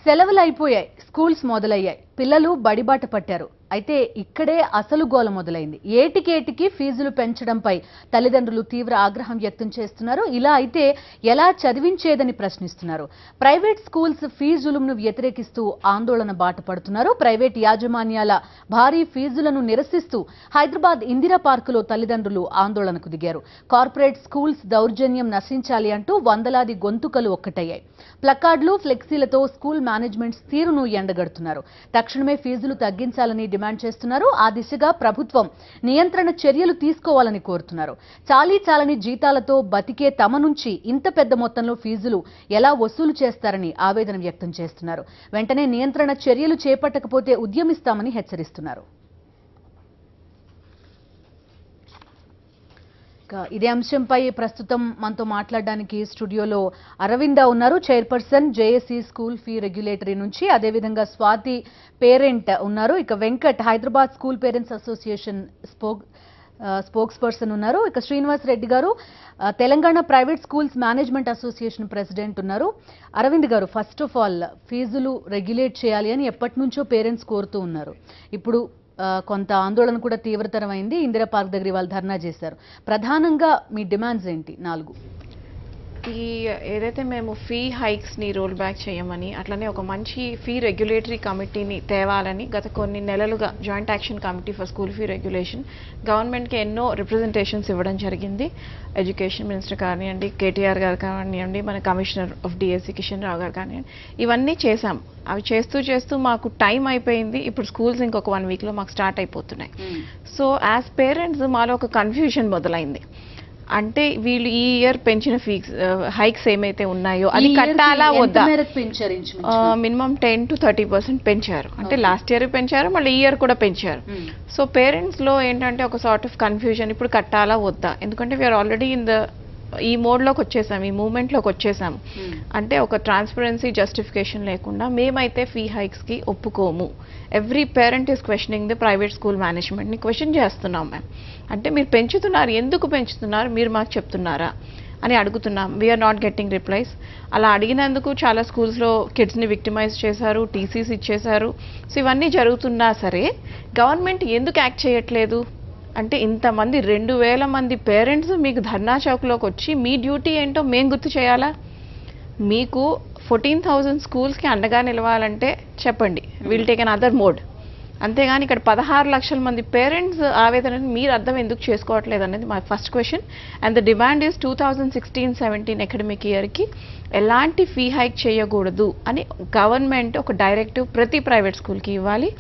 సెలవులు అయిపోయాయి, స్కూల్స్ మొదలయ్యాయి, పిల్లలు బడిబాట పట్టారు. అయితే ఇక్కడే అసలు గోల మొదలైంది. ఏటికేటికి ఫీజులు పెంచడంపై తల్లిదండ్రులు తీవ్ర ఆగ్రహం వ్యక్తం చేస్తున్నారు. ఇలా అయితే ఎలా చదివించేదని ప్రశ్నిస్తున్నారు. ప్రైవేట్ స్కూల్స్ ఫీజులను వ్యతిరేకిస్తూ ఆందోళన బాట పడుతున్నారు. ప్రైవేట్ యాజమాన్యాల భారీ ఫీజులను నిరసిస్తూ హైదరాబాద్ ఇందిరా పార్కులో తల్లిదండ్రులు ఆందోళనకు దిగారు. కార్పొరేట్ స్కూల్స్ దౌర్జన్యం నశించాలి అంటూ వందలాది గొంతుకలు ఒక్కటయ్యాయి. ప్లకార్డులు, ఫ్లెక్సీలతో స్కూల్ మేనేజ్మెంట్స్ తీరును ఎండగడుతున్నారు. తక్షణమే ఫీజులు తగ్గించాలని డిమాండ్ చేస్తున్నారు. ఆ దిశగా ప్రభుత్వం నియంత్రణ చర్యలు తీసుకోవాలని కోరుతున్నారు. చాలీ జీతాలతో బతికే తమ నుంచి ఇంత పెద్ద మొత్తంలో ఫీజులు ఎలా వసూలు చేస్తారని ఆవేదన వ్యక్తం చేస్తున్నారు. వెంటనే నియంత్రణ చర్యలు చేపట్టకపోతే ఉద్యమిస్తామని హెచ్చరిస్తున్నారు. ఇదే అంశంపై ప్రస్తుతం మనతో మాట్లాడడానికి స్టూడియోలో అరవింద ఉన్నారు, chairperson JAC school fee regulatory నుంచి. అదేవిధంగా స్వాతి పేరెంట్ ఉన్నారు. ఇక Venkat Hyderabad school parents association spokes person ఉన్నారు. ఇక శ్రీనివాస్ రెడ్డి గారు Telangana private schools management association president ఉన్నారు. అరవింద్ గారు, ఫస్ట్ ఆఫ్ ఆల్ ఫీజులు రెగ్యులేట్ చేయాలి అని ఎప్పటి నుంచో పేరెంట్స్ కోరుతూ ఉన్నారు. ఇప్పుడు కొంత ఆందోళన కూడా తీవ్రతరమైంది. ఇందిరా పార్క్ దగ్గర వాళ్ళు ధర్నా చేశారు. ప్రధానంగా మీ డిమాండ్స్ ఏంటి? 4. ఈ ఏదైతే మేము ఫీ హైక్స్ని రోల్ బ్యాక్ చేయమని, అట్లనే ఒక మంచి ఫీ రెగ్యులేటరీ కమిటీని తేవాలని గత కొన్ని నెలలుగా joint action committee for school fee regulation గవర్నమెంట్కి ఎన్నో రిప్రజెంటేషన్స్ ఇవ్వడం జరిగింది. ఎడ్యుకేషన్ మినిస్టర్ కానివ్వండి, కేటీఆర్ గారు కానివ్వండి, మన commissioner of DSC Kishan Rao గారు కానివ్వండి, ఇవన్నీ చేశాం. అవి చేస్తూ మాకు టైం అయిపోయింది. ఇప్పుడు స్కూల్స్ ఇంకొక 1 వీక్లో మాకు స్టార్ట్ అయిపోతున్నాయి. సో యాజ్ పేరెంట్స్ మాలో ఒక కన్ఫ్యూజన్ మొదలైంది. అంటే వీళ్ళు ఈ ఇయర్ పెంచిన హైక్స్ ఏమైతే ఉన్నాయో అది కట్టాలా వద్దా? మినిమం 10 to 30% పెంచారు. అంటే లాస్ట్ ఇయర్ పెంచారు, మళ్ళీ ఈ ఇయర్ కూడా పెంచారు. సో పేరెంట్స్ లో ఏంటంటే ఒక సార్ట్ ఆఫ్ కన్ఫ్యూజన్, ఇప్పుడు కట్టాలా వద్దా? ఎందుకంటే వీఆర్ ఆల్రెడీ ఈ మోడ్లోకి వచ్చేసాం, ఈ మూవ్మెంట్లోకి వచ్చేసాం. అంటే ఒక ట్రాన్స్పరెన్సీ, జస్టిఫికేషన్ లేకుండా మేమైతే ఫీ హైక్స్కి ఒప్పుకోము. Every parent is questioning the private school మేనేజ్మెంట్ని క్వశ్చన్ చేస్తున్నాం మేము. అంటే మీరు పెంచుతున్నారు, ఎందుకు పెంచుతున్నారు, మీరు మాకు చెప్తున్నారా అని అడుగుతున్నాం. We're not getting replies. అలా అడిగినందుకు చాలా స్కూల్స్లో కిడ్స్ని విక్టిమైజ్ చేశారు, టీసీస్ ఇచ్చేశారు. సో ఇవన్నీ జరుగుతున్నా సరే గవర్నమెంట్ ఎందుకు యాక్ట్ చేయట్లేదు? అంటే ఇంతమంది 2000 మంది పేరెంట్స్ మీకు ధర్నా చౌక్లోకి వచ్చి మీ డ్యూటీ ఏంటో మేము గుర్తు చేయాలా? మీకు 14,000 స్కూల్స్కి అండగా నిలవాలంటే చెప్పండి, will take an other mode. అంతేగాని ఇక్కడ 16 లక్షల మంది పేరెంట్స్ ఆవేదనని మీరు అర్థం ఎందుకు చేసుకోవట్లేదు అనేది మా first question. And the demand is 2016-17 academic ఇయర్కి ఎలాంటి ఫీ హైక్ చేయకూడదు అని గవర్నమెంట్ ఒక డైరెక్టివ్ ప్రతి ప్రైవేట్ స్కూల్కి ఇవ్వాలి.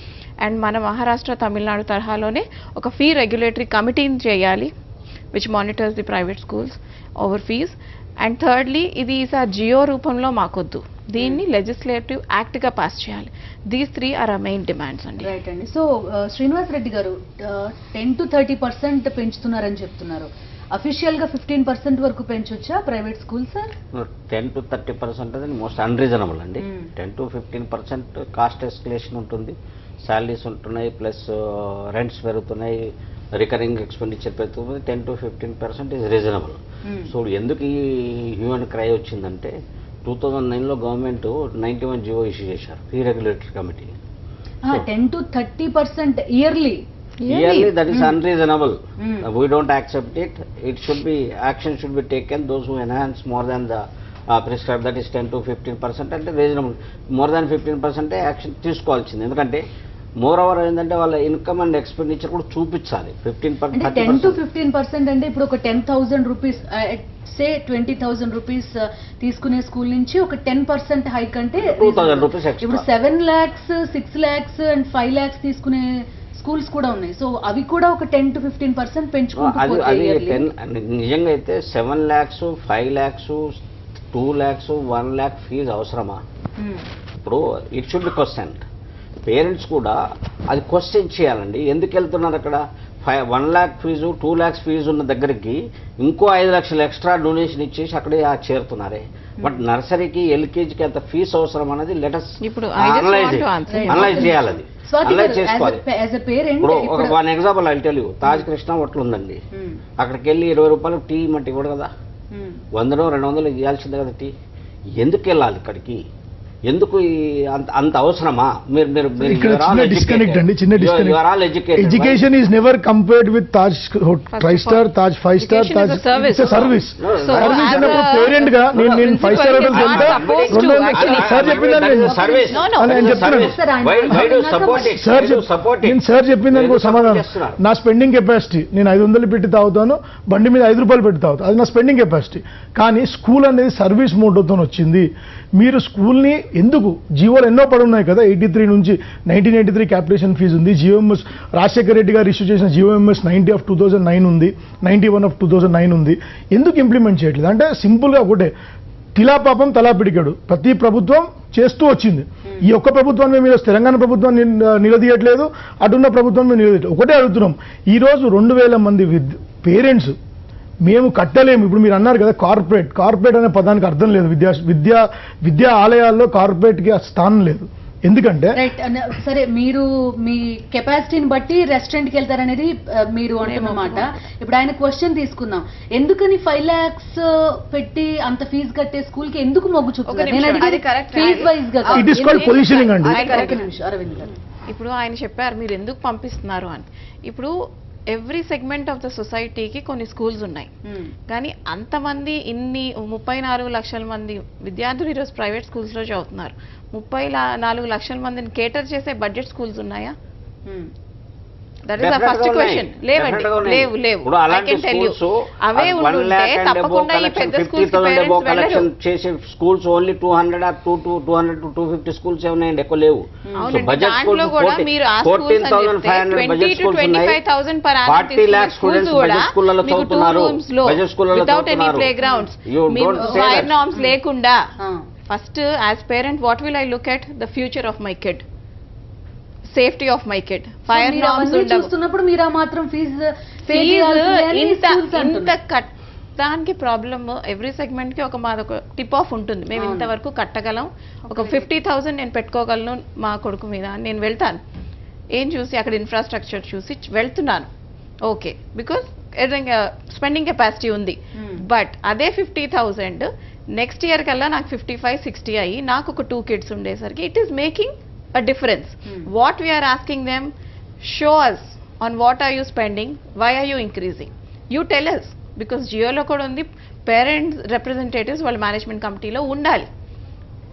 అండ్ మన మహారాష్ట్ర, తమిళనాడు తరహాలోనే ఒక ఫీ రెగ్యులేటరీ కమిటీని చేయాలి which monitors the private schools over fees. And thirdly, ఇది ఈసారి జియో రూపంలో మాకొద్దు, దీన్ని లెజిస్లేటివ్ యాక్ట్గా పాస్ చేయాలి. These 3 are our main demands అండి. రైట్ అండి. సో శ్రీనివాస్ రెడ్డి గారు 10 to 30% పెంచుతున్నారని చెప్తున్నారు. అఫీషియల్ గా 15% వరకు పెంచొచ్చా ప్రైవేట్ స్కూల్ సార్? 10 to 30% అది మోస్ట్ అన్రీజనబుల్ అండి. 10 to 15% కాస్ట్ ఎస్కలేషన్ ఉంటుంది, శాలరీస్ ఉంటున్నాయి, ప్లస్ రెంట్స్ పెరుగుతున్నాయి, రికరింగ్ ఎక్స్పెండిచర్ పెరుగుతుంది. 10 to 15% ఈజ్ రీజనబుల్. సో ఎందుకు ఈ హ్యూమన్ క్రై వచ్చిందంటే 2009లో గవర్నమెంట్ 91 జియో ఇష్యూ చేశారు fee regulatory committee. 10 to 30% yearly, that is unreasonable. We don't accept it. Action should be taken. Those who enhance more than the prescribed, that is 10 to 15%, అంటే reasonable. More than 15% action తీసుకోవాల్సింది. ఎందుకంటే more over ఏంటంటే వాళ్ళ income and expenditure కూడా చూపించాలి. 15%, 10 to 15% అంటే ఇప్పుడు ఒక 10,000 రూపీస్, సే 20,000 రూపీస్ తీసుకునే స్కూల్ నుంచి ఒక 10% హైక్ అంటే 2,000 రూపీస్. ఇప్పుడు 7 lakhs, 6 lakhs and 5 lakhs తీసుకునే స్కూల్స్ కూడా ఉన్నాయి. సో అవి కూడా ఒక 10 to 15% పెంచుకుంటూ నిజంగా అయితే 7 lakhs, 5 lakhs, 2 lakhs, 1 lakh fee అవసరమా? ఇప్పుడు it should be question. Parents కూడా అది క్వశ్చన్ చేయాలండి. ఎందుకు వెళ్తున్నారు అక్కడ? 1 lakh ఫీజు, 2 lakhs ఫీజు ఉన్న దగ్గరికి ఇంకో 5 లక్షలు ఎక్స్ట్రా డొనేషన్ ఇచ్చేసి అక్కడే చేరుతున్నారే. బట్ నర్సరీకి, ఎల్కేజీకి అంత ఫీజు అవసరం అనేది లెటస్ అనలైజ్ చేయాలి. అది అనలైజ్ చేసుకోవాలి. ఇప్పుడు ఒక 1 example I tell you. Taj Krishna hotel ఉందండి, అక్కడికి వెళ్ళి 20 రూపాయలు టీ మట్టి కూడా కదా, 100 200 ఇవ్వాల్సిందే కదా టీ. ఎందుకు వెళ్ళాలి ఇక్కడికి? ఎందుకు అంత అవసరమా? ఇక్కడ చిన్న డిస్కనెక్ట్ అండి, చిన్న disconnect. Education is never compared with Taj 5 star, Taj 5 star, Taj service. Service అన్నప్పుడు పేరెంట్ గా నేను 5 స్టార్ హోటల్ సార్ చెప్పిందని సార్ చెప్పిందని సమాధానం. నా స్పెండింగ్ కెపాసిటీ నేను 500 పెట్టి తాగుతాను, బండి మీద 5 రూపాయలు పెట్టి తాగుతాను, అది నా స్పెండింగ్ కెపాసిటీ. కానీ స్కూల్ అనేది సర్వీస్ మోడల్తో వచ్చింది. మీరు స్కూల్ని ఎందుకు జీవోలు ఎన్నో పడి ఉన్నాయి కదా, 83 నుంచి 1983 క్యాపిటేషన్ ఫీజు ఉంది. జియోఎంఎస్ రాజశేఖర రెడ్డి గారు ఇష్యూ చేసిన జియోఎంఎస్ 90 of 2009 ఉంది, 91 of 2009 ఉంది. ఎందుకు ఇంప్లిమెంట్ చేయట్లేదు అంటే సింపుల్గా ఒకటే, తిలా పాపం తలా పిడికాడు ప్రతి ప్రభుత్వం చేస్తూ వచ్చింది. ఈ ఒక్క ప్రభుత్వాన్ని మీరు తెలంగాణ ప్రభుత్వాన్ని నిలదీయట్లేదు, అటున్న ప్రభుత్వం నిలదీయట్లేదు. ఒకటే అడుగుతున్నాం, ఈరోజు 2000 మంది పేరెంట్స్ మేము కట్టలేము. ఇప్పుడు మీరు అన్నారు కదా కార్పొరేట్ అనే పదానికి అర్థం లేదు. విద్యా ఆలయాల్లో కార్పొరేట్కి స్థానం లేదు. ఎందుకంటే సరే మీరు మీ కెపాసిటీని బట్టి రెస్టారెంట్కి వెళ్తారనేది మీరు అంటున్నమాట. ఇప్పుడు ఆయన క్వశ్చన్ తీసుకుందాం, ఎందుకని 5 lakhs పెట్టి అంత ఫీజు కట్టే స్కూల్ కి ఎందుకు మొగ్గు చూపుతారు? ఫీజ్ వైజ్ గా ఇట్ ఇస్ కాల్డ్ పొజిషనింగ్ అండి. అరవింద్ గారు ఇప్పుడు ఆయన చెప్పారు మీరు ఎందుకు పంపిస్తున్నారు అని. ఇప్పుడు ఎవ్రీ సెగ్మెంట్ ఆఫ్ ద సొసైటీకి కొన్ని స్కూల్స్ ఉన్నాయి, కానీ అంతమంది 34 లక్షల మంది విద్యార్థులు ఈరోజు ప్రైవేట్ స్కూల్స్లో చదువుతున్నారు. 34 లక్షల మందిని కేటర్ చేసే బడ్జెట్ స్కూల్స్ ఉన్నాయా? That is the first question. లేవండి, లేవు. I can tell you. అవే ఉంటే తప్పకుండా ఈ పెద్ద స్కూల్స్ పేరెంట్స్ వెళ్ళరు. చేసే schools only 200 or 200 to 250 schools ఉన్నాయండి, ఎక్కువ లేవు. దాంట్లో కూడా మీరు ఆ schools 20 to 25,000 per annum 40 lakh students budget స్కూళ్ళలో చదువుతున్నారు. బడ్జెట్ స్కూళ్ళలో without any play grounds, fire norms లేకుండా. First as parent what will I look at? The future of my kid, safety of my kid. Fire norms చూస్తున్నప్పుడు మీరు ఆ మాత్రం fee ఇంత దానికి ప్రాబ్లమ్. ఎవ్రీ సెగ్మెంట్ కి మాదొక టిప్ ఆఫ్ ఉంటుంది. మేము ఇంతవరకు కట్టగలం, ఒక 50,000 నేను పెట్టుకోగలను మా కొడుకు మీద. నేను వెళ్తాను, ఏం చూసి అక్కడ ఇన్ఫ్రాస్ట్రక్చర్ చూసి వెళ్తున్నాను, ఓకే, బికాస్ స్పెండింగ్ కెపాసిటీ ఉంది. బట్ అదే 50,000 నెక్స్ట్ ఇయర్ కల్లా నాకు 55-60 అయ్యి నాకు ఒక 2 kids ఉండేసరికి it is making a difference. What we are asking them, show us on what are you spending, why are you increasing, you tell us. Because GO లో కూడా ఉంది, పేరెంట్స్ రిప్రజెంటేటివ్స్ వాళ్ళ మేనేజ్మెంట్ కమిటీలో ఉండాలి.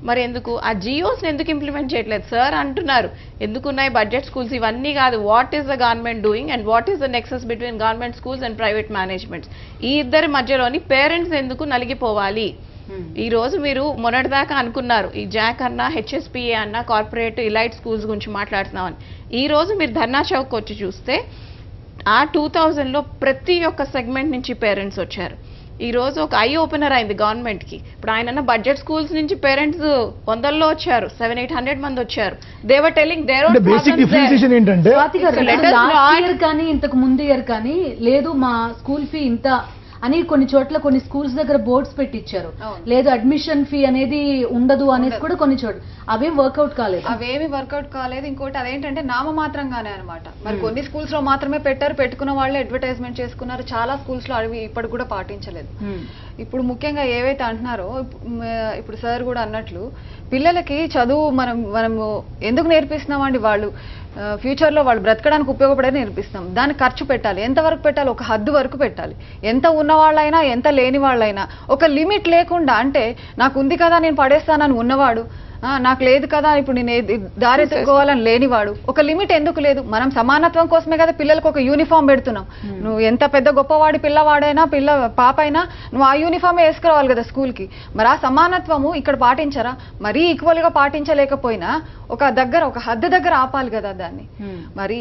మరి ఎందుకు ఆ జియోస్ ఎందుకు ఇంప్లిమెంట్ చేయట్లేదు సార్ అంటున్నారు. ఎందుకున్నాయి బడ్జెట్ స్కూల్స్? ఇవన్నీ కాదు. What is the government doing and what is the nexus between government schools and private managements? ఈ ఇద్దరి మధ్యలోని పేరెంట్స్ ఎందుకు నలిగిపోవాలి? ఈ రోజు మీరు మొన్నటిదాకా అనుకున్నారు ఈ జాక్ అన్న, హెచ్ఎస్పిఏ అన్న, కార్పొరేట్ ఇలైట్ స్కూల్స్ గురించి మాట్లాడుతున్నామని. ఈ రోజు మీరు ధర్నా చౌక్ వచ్చి చూస్తే ఆ 2000లో ప్రతి ఒక్క సెగ్మెంట్ నుంచి పేరెంట్స్ వచ్చారు. ఈ రోజు ఒక ఐ ఓపెనర్ అయింది గవర్నమెంట్ కి. ఇప్పుడు ఆయన బడ్జెట్ స్కూల్స్ నుంచి పేరెంట్స్ 100లో వచ్చారు, 700-800 మంది వచ్చారు. They were telling their own basic differentiation ఏంటంటే కానీ ఇంతకు ముందు ఇయర్ కానీ లేదు మా స్కూల్ ఫీ ఇంత అని కొన్ని చోట్ల కొన్ని స్కూల్స్ దగ్గర బోర్డ్స్ పెట్టించారు, లేదు అడ్మిషన్ ఫీ అనేది ఉండదు అనేది కూడా కొన్ని చోట్ల. అవేం వర్కౌట్ కాలేదు. ఇంకోటి అదేంటంటే నామమాత్రంగానే అనమాట. మరి కొన్ని స్కూల్స్ లో మాత్రమే పెట్టారు, పెట్టుకున్న వాళ్ళు అడ్వర్టైజ్మెంట్ చేసుకున్నారు. చాలా స్కూల్స్ లో అవి ఇప్పటికి కూడా పాటించలేదు. ఇప్పుడు ముఖ్యంగా ఏవైతే అంటున్నారో, ఇప్పుడు సార్ కూడా అన్నట్లు పిల్లలకి చదువు మనము ఎందుకు నేర్పిస్తున్నామండి? వాళ్ళు ఫ్యూచర్లో వాళ్ళు బ్రతకడానికి ఉపయోగపడే నేర్పిస్తాం. దానికి ఖర్చు పెట్టాలి. ఎంతవరకు పెట్టాలి? ఒక హద్దు వరకు పెట్టాలి. ఎంత ఉన్నవాళ్ళైనా ఎంత లేని వాళ్ళైనా ఒక లిమిట్ లేకుండా, అంటే నాకు ఉంది కదా నేను పడేస్తానని ఉన్నవాడు, నాకు లేదు కదా ఇప్పుడు నేను దారి ఎత్తుకోవాలని లేనివాడు, ఒక లిమిట్ ఎందుకు లేదు? మనం సమానత్వం కోసమే కదా పిల్లలకు ఒక యూనిఫామ్ పెడుతున్నాం. నువ్వు ఎంత పెద్ద గొప్పవాడి పిల్లవాడైనా పాప అయినా నువ్వు ఆ యూనిఫామే వేసుకురావాలి కదా స్కూల్కి. మరి ఆ సమానత్వము ఇక్కడ పాటించరా? మరీ ఈక్వల్గా పాటించలేకపోయినా ఒక హద్దు దగ్గర ఆపాలి కదా దాన్ని. మరి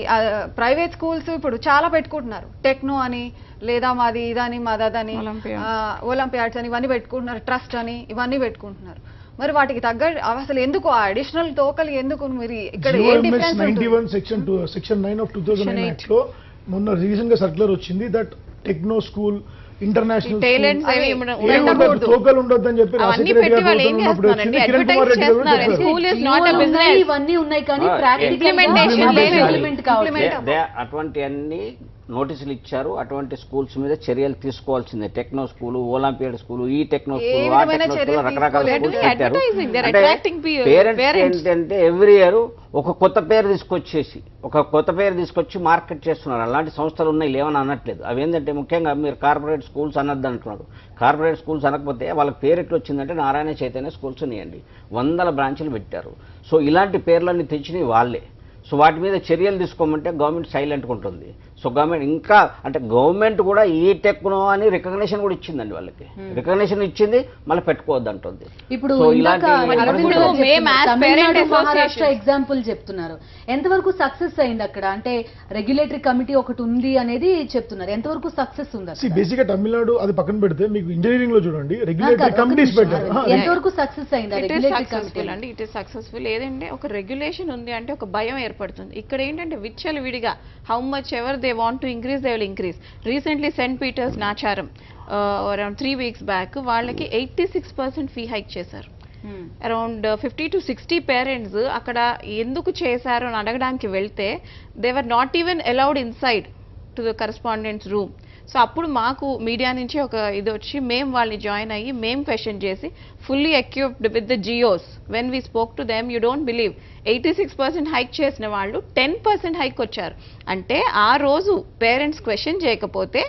ప్రైవేట్ స్కూల్స్ ఇప్పుడు చాలా పెట్టుకుంటున్నారు. టెక్నో అని, లేదా మాది ఇదని మాదని, ఒలింపియాడ్స్ అని ఇవన్నీ పెట్టుకుంటున్నారు. ట్రస్ట్ అని ఇవన్నీ పెట్టుకుంటున్నారు. మరి వాటికి తగ్గ అసలు ఎందుకు అడిషనల్ టోకల్ ఎందుకు? మీరు ఇక్కడ సెక్షన్ 9 of 2009 లో మొన్న రీసెంట్ గా సర్క్యులర్ వచ్చింది దట్ టెక్నో స్కూల్ ఇంటర్నేషనల్ టోకల్ ఉండొద్దని చెప్పి ఇవన్నీ ఉన్నాయి కానీ అటువంటి అన్ని నోటీసులు ఇచ్చారు. అటువంటి స్కూల్స్ మీద చర్యలు తీసుకోవాల్సిందే. టెక్నో స్కూలు, ఒలింపియాడ్ స్కూలు, ఈ టెక్నో ఏ స్కూలు, ఆ విధమైన టెక్నో స్కూలు, చర్యలు రకరకాల తీసుకోలేదు. స్కూల్స్ పెట్టారు. Advertising, they're అంటే attracting పేరెంట్స్ parents. ఏంటంటే ఎవ్రీ ఇయర్ ఒక కొత్త పేరు తీసుకొచ్చి మార్కెట్ చేస్తున్నారు. అలాంటి సంస్థలు ఉన్నాయి, లేవని అనట్లేదు. అవి ఏంటంటే ముఖ్యంగా మీరు కార్పొరేట్ స్కూల్స్ అనద్దు అంటున్నారు. కార్పొరేట్ స్కూల్స్ అనకపోతే వాళ్ళకి పేరు ఎట్లా వచ్చిందంటే నారాయణ చైతన్య స్కూల్స్ ఉన్నాయండి, 100 బ్రాంచ్లు పెట్టారు. సో ఇలాంటి పేర్లన్నీ తెచ్చినవి వాళ్ళే. సో వాటి మీద చర్యలు తీసుకోమంటే గవర్నమెంట్ సైలెంట్గా ఉంటుంది. సో గవర్నమెంట్ ఇంకా అంటే గవర్నమెంట్ కూడా ఈ టెక్నో అని రికగ్నిషన్ కూడా ఇచ్చిందండి వాళ్ళకి. రికగ్నిషన్ ఇచ్చింది, మళ్ళీ పెట్టుకోవద్దు అంటుంది. ఇప్పుడు సో ఇందాక ఇలాంటి అరవింద్ ఇప్పుడు గారు మేము as చెప్తున్నారు, parent Tamil Nadu, association. Maharashtra example చెప్తున్నారు. ఎంతవరకు సక్సెస్ అయింది అక్కడ? అంటే రెగ్యులేటరీ కమిటీ ఒకటి ఉంది అనేది చెప్తున్నారు. ఎంతవరకు సక్సెస్ ఉంది అక్కడ? బేసిక్ గా తమిళనాడు అది పక్కన పెడితే మీకు ఇంజనీరింగ్ లో చూడండి రెగ్యులేటరీ ఒక కమిటీస్ నిమిషం, పెట్టారు. అరవింద్. ఎంతవరకు సక్సెస్ అయింది it is regulatory committee? Successful అండి, ఇట్ ఈస్ సక్సెస్ఫుల్. ఏదంటే ఒక రెగ్యులేషన్ ఉంది అంటే ఒక భయం ఏర్పడుతుంది. ఇక్కడ ఏంటంటే విచ్చలు విడిగా how much ever they want to increase they will increase. Recently Saint Peter's Nacharam around 3 weeks back వాళ్ళకి 86% ఫీ హైక్ చేశారు. అరౌండ్ 50 to 60 పేరెంట్స్ అక్కడ ఎందుకు చేశారు అని అడగడానికి వెళ్తే they were not even allowed inside to the correspondent's room. So అప్పుడు మాకు మీడియా నుంచి ఒక ఇది వచ్చి మేము వాళ్ళని జాయిన్ అయ్యి మేము క్వశ్చన్ చేసి ఫుల్లీ ఎక్విప్డ్ విత్ ద జియోస్ when we spoke to them you don't believe 86% hike చేసిన వాళ్ళు 10% హైక్ వచ్చారు. అంటే ఆ రోజు పేరెంట్స్ క్వశ్చన్ చేయకపోతే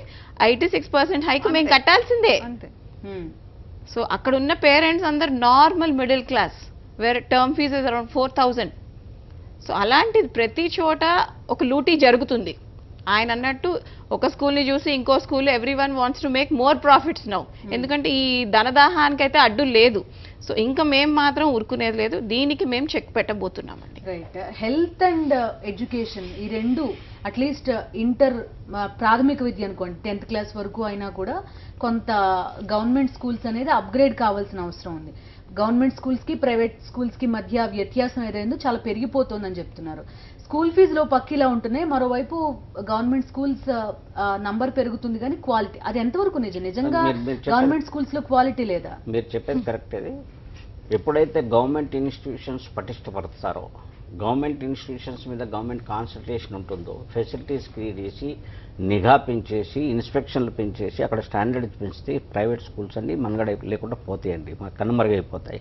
86% హైక్ మేము కట్టాల్సిందే. అంతే. సో అక్కడ ఉన్న పేరెంట్స్ అందరు normal middle class where term fees is around 4,000. So అలాంటిది ప్రతి చోట ఒక లూటీ జరుగుతుంది. ఆయన అన్నట్టు ఒక స్కూల్ని చూసి ఇంకో school every one wants to make more profits now. ఎందుకంటే ఈ ధనదాహానికి అయితే అడ్డు లేదు. సో ఇంకా మేము మాత్రం ఊరుకునేది లేదు, దీనికి మేము చెక్ పెట్టబోతున్నామండి. రైట్. హెల్త్ అండ్ ఎడ్యుకేషన్ ఈ రెండు అట్లీస్ట్ ఇంటర్ ప్రాథమిక విద్య అనుకోండి 10th క్లాస్ వరకు అయినా కూడా కొంత గవర్నమెంట్ స్కూల్స్ అనేది అప్గ్రేడ్ కావాల్సిన అవసరం ఉంది. గవర్నమెంట్ స్కూల్స్ కి ప్రైవేట్ స్కూల్స్ కి మధ్య వ్యత్యాసం ఏదైందో చాలా పెరిగిపోతుందని చెప్తున్నారు. స్కూల్ ఫీజులో పక్కిలా ఉంటున్నాయి, మరోవైపు గవర్నమెంట్ స్కూల్స్ నంబర్ పెరుగుతుంది కానీ క్వాలిటీ అది ఎంతవరకు నిజంగా గవర్నమెంట్ స్కూల్స్ లో క్వాలిటీ లేదా? మీరు చెప్పేది కరెక్ట్. అది ఎప్పుడైతే గవర్నమెంట్ ఇన్స్టిట్యూషన్స్ పటిష్టపడతారో, గవర్నమెంట్ ఇన్స్టిట్యూషన్స్ మీద గవర్నమెంట్ కాన్సన్ట్రేషన్ ఉంటుందో, ఫెసిలిటీస్ క్రియేట్ చేసి నిఘా పెంచేసి ఇన్స్పెక్షన్లు పెంచేసి అక్కడ స్టాండర్డ్స్ పెంచితే ప్రైవేట్ స్కూల్స్ అన్ని మనుగడ లేకుండా పోతాయండి, మన కనుమరుగైపోతాయి.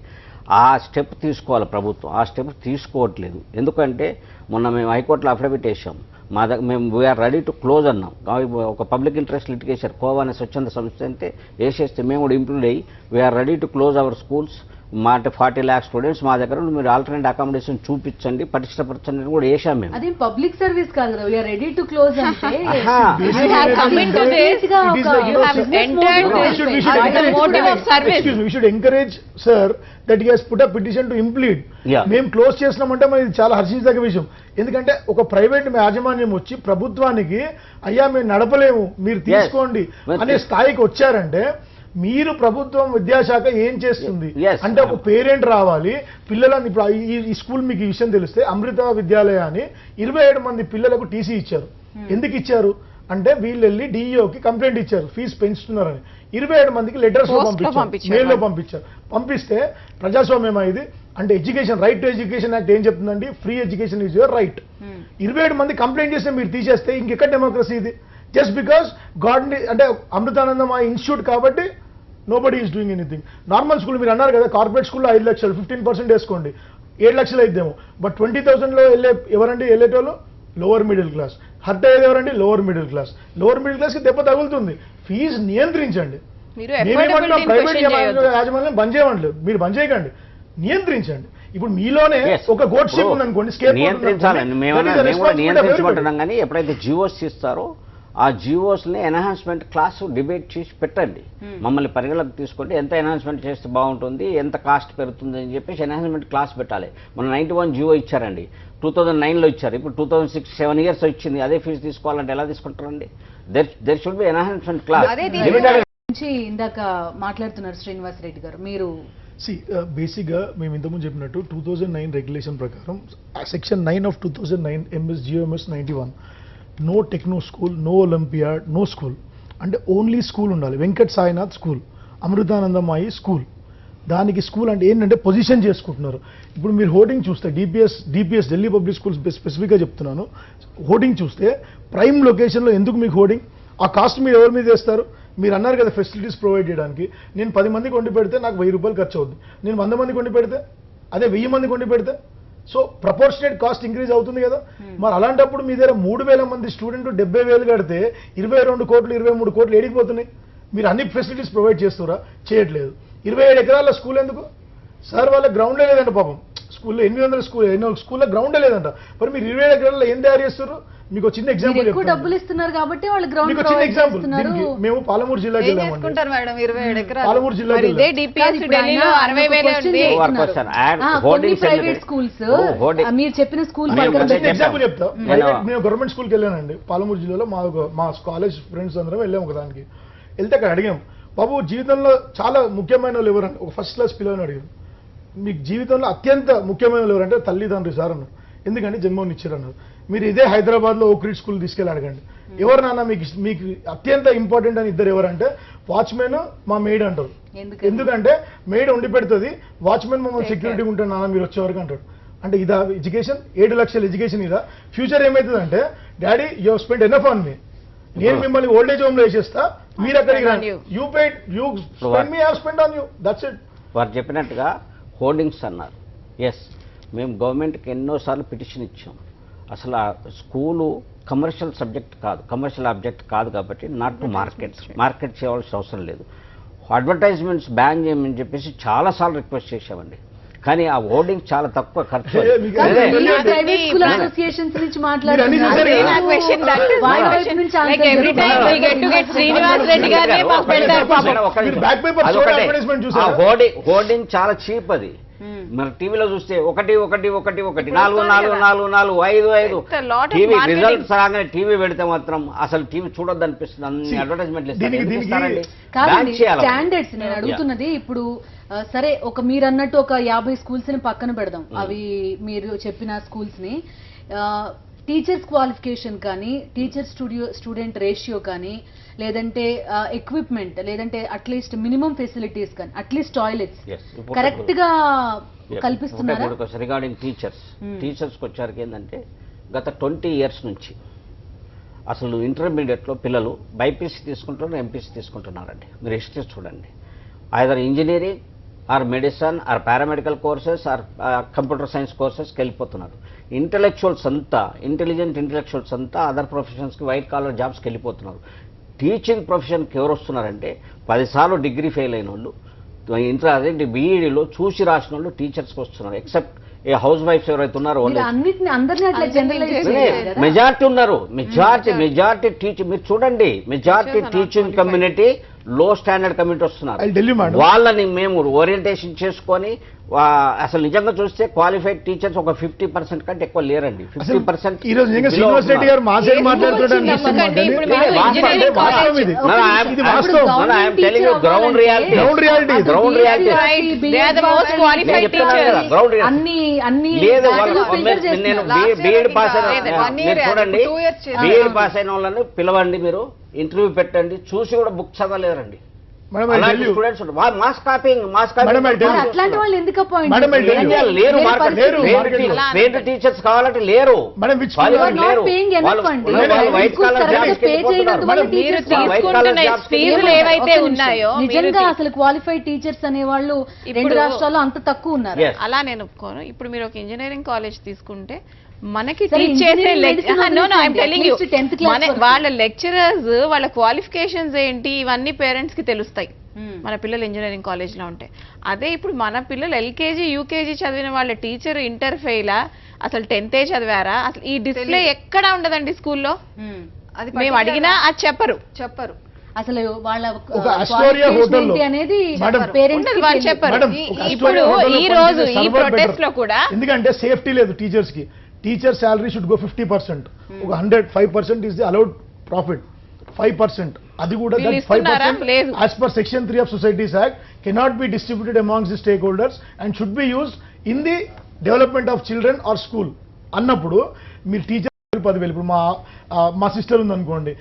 ఆ స్టెప్ తీసుకోవాలి ప్రభుత్వం. ఆ స్టెప్ తీసుకోవట్లేదు. ఎందుకంటే మొన్న మేము హైకోర్టులో అఫిడవిట్ వేసాం. మేము వీఆర్ రెడీ టు క్లోజ్ అన్నాం. ఒక పబ్లిక్ ఇంట్రెస్ట్ లిటిగేషన్ కోవా అనే స్వచ్ఛంద సంస్థ అంటే వేసేస్తే మేము కూడా ఇంప్లూడ్ అయ్యి we're ready to close our schools. మా అంటే 40 lakh స్టూడెంట్స్ మా దగ్గర మీరు ఆల్టర్నేట్ అకామిడేషన్ చూపించండి, పటిష్టపరచండి అని కూడా వేసాం మేము. అది పబ్లిక్ సర్వీస్ కాదు కదా, వీఆర్ రెడీ టు క్లోజ్ అంటే we should encourage sir that he has put a petition to implead. మేము క్లోజ్ చేసినామంటే మరి చాలా హర్షించదగ్గ విషయం. ఎందుకంటే ఒక ప్రైవేట్ యాజమాన్యం వచ్చి ప్రభుత్వానికి అయ్యా మేము నడపలేము మీరు తీసుకోండి అనే స్థాయికి వచ్చారంటే మీరు ప్రభుత్వం విద్యాశాఖ ఏం చేస్తుంది అంటే ఒక పేరెంట్ రావాలి పిల్లలని. ఇప్పుడు ఈ స్కూల్ మీకు ఈ విషయం తెలిస్తే అమృత విద్యాలయ అని 27 మంది పిల్లలకు టీసీ ఇచ్చారు. ఎందుకు ఇచ్చారు అంటే వీళ్ళు వెళ్ళి డిఈఓకి కంప్లైంట్ ఇచ్చారు ఫీజు పెంచుతున్నారని. 27 మందికి లెటర్స్ లో పంపించారు, మెయిల్ లో పంపించారు. పంపిస్తే ప్రజాస్వామ్యం ఇది అంటే education right to education act ఏం చెప్తుందండి, free education is your right. 27 మంది కంప్లైంట్ చేస్తే మీరు తీసేస్తే ఇంకెక్కడ డెమోక్రసీ ఇది? జస్ట్ బికాస్ గాడ్ అంటే అమృతానందం ఆ ఇన్స్టిట్యూట్ కాబట్టి nobody is doing anything. Normal school మీరు అన్నారు కదా, కార్పొరేట్ స్కూల్లో 5 లక్షలు 15% వేసుకోండి 7 లక్షలు అయిద్దేమో. బట్ 20,000లో వెళ్ళే ఎవరండి వెళ్ళేటోళ్ళు? Lower middle class. హర్ట్ అయ్యేది ఎవరండి? Lower middle class. Lower middle క్లాస్కి దెబ్బ తగులుతుంది. ఫీజు నియంత్రించండి. ప్రైవేట్ యాజమాన్యం బంద్ చేయమంటలేదు, మీరు బంద్ చేయకండి, నియంత్రించండి. ఇప్పుడు మీలోనే ఒక గోట్ షిప్ ఉందనుకోండి, నియంత్రించాలండి. మేము నియంత్రించమంటున్నాం కానీ ఎప్పుడైతే జియోస్ ఇస్తారో ఆ జియోస్ని ఎన్హాన్స్మెంట్ క్లాస్ డిబేట్ చేసి పెట్టండి. మమ్మల్ని పరిగణలోకి తీసుకుంటే ఎంత ఎన్హాన్స్మెంట్ చేస్తే బాగుంటుంది, ఎంత కాస్ట్ పెరుగుతుంది అని చెప్పేసి ఎన్హాన్స్మెంట్ క్లాస్ పెట్టాలి. మన 91 జియో ఇచ్చారండి, 2009లో ఇచ్చారు. ఇప్పుడు 2006 7 years వచ్చింది. అదే ఫీజు తీసుకోవాలంటే ఎలా తీసుకుంటారండి? There should be enhancement class. ఇందాక మాట్లాడుతున్నారు శ్రీనివాస్ రెడ్డి గారు, మీరు బేసిక్గా మేము ఇంతకుముందు చెప్పినట్టు 2009 రెగ్యులేషన్ ప్రకారం section 9 of 2009 MS GMS 91 no techno school, no olympiad, no school అంటే ఓన్లీ స్కూల్ ఉండాలి. వెంకట్ సాయినాథ్ స్కూల్, అమృతానందమాయి స్కూల్, దానికి స్కూల్ అంటే ఏంటంటే పొజిషన్ చేసుకుంటున్నారు. ఇప్పుడు మీరు హోర్డింగ్ చూస్తే డిపిఎస్ ఢిల్లీ పబ్లిక్ స్కూల్స్ స్పెసిఫిక్గా చెప్తున్నాను, హోర్డింగ్ చూస్తే ప్రైమ్ లొకేషన్లో ఎందుకు మీకు హోర్డింగ్? ఆ కాస్ట్ మీరు ఎవరి మీద వేస్తారు? మీరు అన్నారు కదా ఫెసిలిటీస్ ప్రొవైడ్ చేయడానికి. నేను 10 మందికి వండి పెడితే నాకు 1000 రూపాయలు ఖర్చు అవుతుంది. నేను 100 మందికి వండి పెడితే, అదే 1000 మందికి వండి పెడితే, సో ప్రపోర్షనేట్ కాస్ట్ ఇంక్రీజ్ అవుతుంది కదా. మరి అలాంటప్పుడు మీ దగ్గర 3000 మంది స్టూడెంట్ 70,000 కడితే 22 కోట్లు 23 కోట్లు ఏడిపోతున్నాయి. మీరు అన్ని ఫెసిలిటీస్ ప్రొవైడ్ చేస్తారా? చేయట్లేదు. 27 ఎకరాల స్కూల్ ఎందుకు సార్? వాళ్ళ గ్రౌండే లేదంట పాపం. స్కూల్లో 800 స్కూల్లో గ్రౌండే లేదంట. మరి మీరు 27 ఎకరాల్లో ఏం తయారు చేస్తారు? మీకు చిన్న ఎగ్జాంపుల్ ఎక్కువ డబ్బులు ఇస్తున్నారు కాబట్టి వాళ్ళు గ్రౌండ్ మీకు చిన్న ఎగ్జాంపుల్. మేము పాలమూరు జిల్లాకి వెళ్ళామండి. మేడం 27 ఎకరాలు పాలమూరు జిల్లాకి ఇదే DPS ఢిల్లీలో 60,000 ఉంది. కొన్ని ప్రైవేట్ స్కూల్స్ మీరు చెప్పిన స్కూల్ ఎగ్జాంపుల్ చెప్తా. మేము గవర్నమెంట్ స్కూల్కి వెళ్ళానండి పాలమూరు జిల్లాలో. మా కాలేజ్ ఫ్రెండ్స్ అందరం వెళ్ళాం ఒకదానికి. వెళ్తే అక్కడ అడిగాం, బాబు జీవితంలో చాలా ముఖ్యమైన వాళ్ళు ఎవరంటే ఒక ఫస్ట్ క్లాస్ పిల్లలని అడిగారు. మీకు జీవితంలో అత్యంత ముఖ్యమైన వాళ్ళు ఎవరంటే తల్లిదండ్రులు సార్ అన్నారు. ఎందుకంటే జన్మని ఇచ్చారన్నారు. మీరు ఇదే హైదరాబాద్లో ఓక్రిడ్ స్కూల్ తీసుకెళ్ళి అడగండి, ఎవరు నాన్న మీకు అత్యంత ఇంపార్టెంట్ అని ఇద్దరు ఎవరంటే వాచ్మెన్ మా మెయిడ్ అంటారు. ఎందుకంటే మెయిడ్ వండి పెడుతుంది, వాచ్మెన్ మమ్మల్ని సెక్యూరిటీ ఉంటాడు నాన్న మీరు వచ్చే వరకు అంటాడు. అంటే ఇదా ఎడ్యుకేషన్? 7 లక్షల ఎడ్యుకేషన్ ఇదా? ఫ్యూచర్ ఏమవుతుందంటే daddy you have spend enough on me, నేను మిమ్మల్ని ఓల్డేజ్ హోమ్ లో వేసేస్తా, మీరు అక్కడికి రండి, you paid you spend me have spend on you, that's it. వారు చెప్పినట్టుగా హోర్డింగ్స్ అన్నారు. ఎస్, మేము గవర్నమెంట్కి ఎన్నోసార్లు పిటిషన్ ఇచ్చాం. అసలు ఆ స్కూలు కమర్షియల్ సబ్జెక్ట్ కాదు, కమర్షియల్ ఆబ్జెక్ట్ కాదు కాబట్టి నాట్ టు మార్కెట్ చేయవలసిన అవసరం లేదు. అడ్వర్టైజ్మెంట్స్ బ్యాన్ చేయమని చెప్పేసి చాలాసార్లు రిక్వెస్ట్ చేశామండి. కానీ ఆ హోర్డింగ్ చాలా తక్కువ ఖర్చు. ప్రైవేట్ స్కూల్ అసోసియేషన్స్ నుంచి హోర్డింగ్ చాలా చీప్. అది మన టీవీలో చూస్తే 1 1 1 1 4 4 4 4 5 5 టీవీ రిజల్ట్స్ రాగానే టీవీ పెడితే మాత్రం అసలు టీవీ చూడొద్దు అనిపిస్తుంది. అన్ని అడ్వర్టైజ్మెంట్లు స్టాండర్డ్స్ నేను అడుగుతున్నది. ఇప్పుడు సరే మీరు అన్నట్టు ఒక 50 స్కూల్స్ ని పక్కన పెడదాం, అవి మీరు చెప్పిన స్కూల్స్ ని. టీచర్స్ క్వాలిఫికేషన్ కానీ, టీచర్ స్టూడెంట్ రేషియో కానీ, లేదంటే ఎక్విప్మెంట్, లేదంటే అట్లీస్ట్ మినిమం ఫెసిలిటీస్ కానీ, అట్లీస్ట్ టాయిలెట్స్ కరెక్ట్ గా కల్పిస్తున్నారా? రిగార్డింగ్ టీచర్స్కి వచ్చారికి ఏంటంటే గత 20 years నుంచి అసలు ఇంటర్మీడియట్లో పిల్లలు బైపీసీ తీసుకుంటున్నారు, ఎంపీసీ తీసుకుంటున్నారండి. మీరు హిస్టరీ చూడండి. Either engineering or medicine or paramedical courses or computer science కోర్సెస్కి వెళ్ళిపోతున్నారు. ఇంటెలిజెంట్ ఇంటలెక్చువల్స్ అంతా అదర్ ప్రొఫెషన్స్కి, వైట్ కాలర్ జాబ్స్కి వెళ్ళిపోతున్నారు. టీచింగ్ ప్రొఫెషన్కి ఎవరు వస్తున్నారంటే 10 సార్లు డిగ్రీ ఫెయిల్ అయిన వాళ్ళు, అదేంటి బీఈడీలో చూసి రాసిన వాళ్ళు టీచర్స్కి వస్తున్నారు. ఎక్సెప్ట్ ఏ హౌస్ వైఫ్స్ ఎవరైతే ఉన్నారో మెజార్టీ ఉన్నారు. మెజార్టీ టీచింగ్ మీరు చూడండి, మెజార్టీ టీచింగ్ కమ్యూనిటీ లో స్టాండర్డ్ కమ్యూనిటీ వస్తున్నారు. వాళ్ళని మేము ఓరియంటేషన్ చేసుకొని అసలు నిజంగా చూస్తే క్వాలిఫైడ్ టీచర్స్ ఒక 50% కంటే ఎక్కువ లేరండి. 50% గ్రౌండ్ రియాలిటీ లేదు. నేను బీఎడ్ పాస్ చూడండి, బీఎడ్ పాస్ అయిన వాళ్ళని పిలవండి, మీరు ఇంటర్వ్యూ పెట్టండి, చూసి కూడా బుక్ చదవలేరండి. స్టూడెంట్స్ మాస్ కాపింగ్ లేరు, టీచర్స్ కావాలంటే లేరు. ఫీజులు ఏవైతే ఉన్నాయో నిజంగా అసలు క్వాలిఫైడ్ టీచర్స్ అనే వాళ్ళు రెండు రాష్ట్రాల్లో అంత తక్కువ ఉన్నారు. అలా నేను ఒప్పుకోను. ఇప్పుడు మీరు ఒక ఇంజనీరింగ్ కాలేజ్ తీసుకుంటే మనకి టీచ్ చేసే వాళ్ళ లెక్చరర్స్, వాళ్ళ క్వాలిఫికేషన్స్ ఏంటి, ఇవన్నీ పేరెంట్స్ కి తెలుస్తాయి మన పిల్లలు ఇంజనీరింగ్ కాలేజ్ లో ఉంటే. అదే ఇప్పుడు మన పిల్లలు ఎల్కేజీ యూకేజీ చదివిన వాళ్ళ టీచర్ ఇంటర్ ఫెయిలా, అసలు 10th చదివారా, అసలు ఈ డిస్ప్లే ఎక్కడా ఉండదండి స్కూల్లో. అది మేము అడిగినా అది చెప్పరు. అసలు వాళ్ళ అనేది వాళ్ళు చెప్పరు. ఇప్పుడు ఈ రోజు ఈ ప్రొటెస్ట్ లో కూడా ఎందుకంటే సేఫ్టీ లేదు టీచర్స్ కి. Teacher salary should go 50%. ఒక 105% ఈస్ ది అలౌడ్ ప్రాఫిట్. 5% అది కూడా 5% as per section 3 of Societies Act cannot be distributed amongst the stakeholders and should be used in the development of children or school అన్నప్పుడు మీరు teacher 10,000. ఇప్పుడు మా sister ఉందనుకోండి,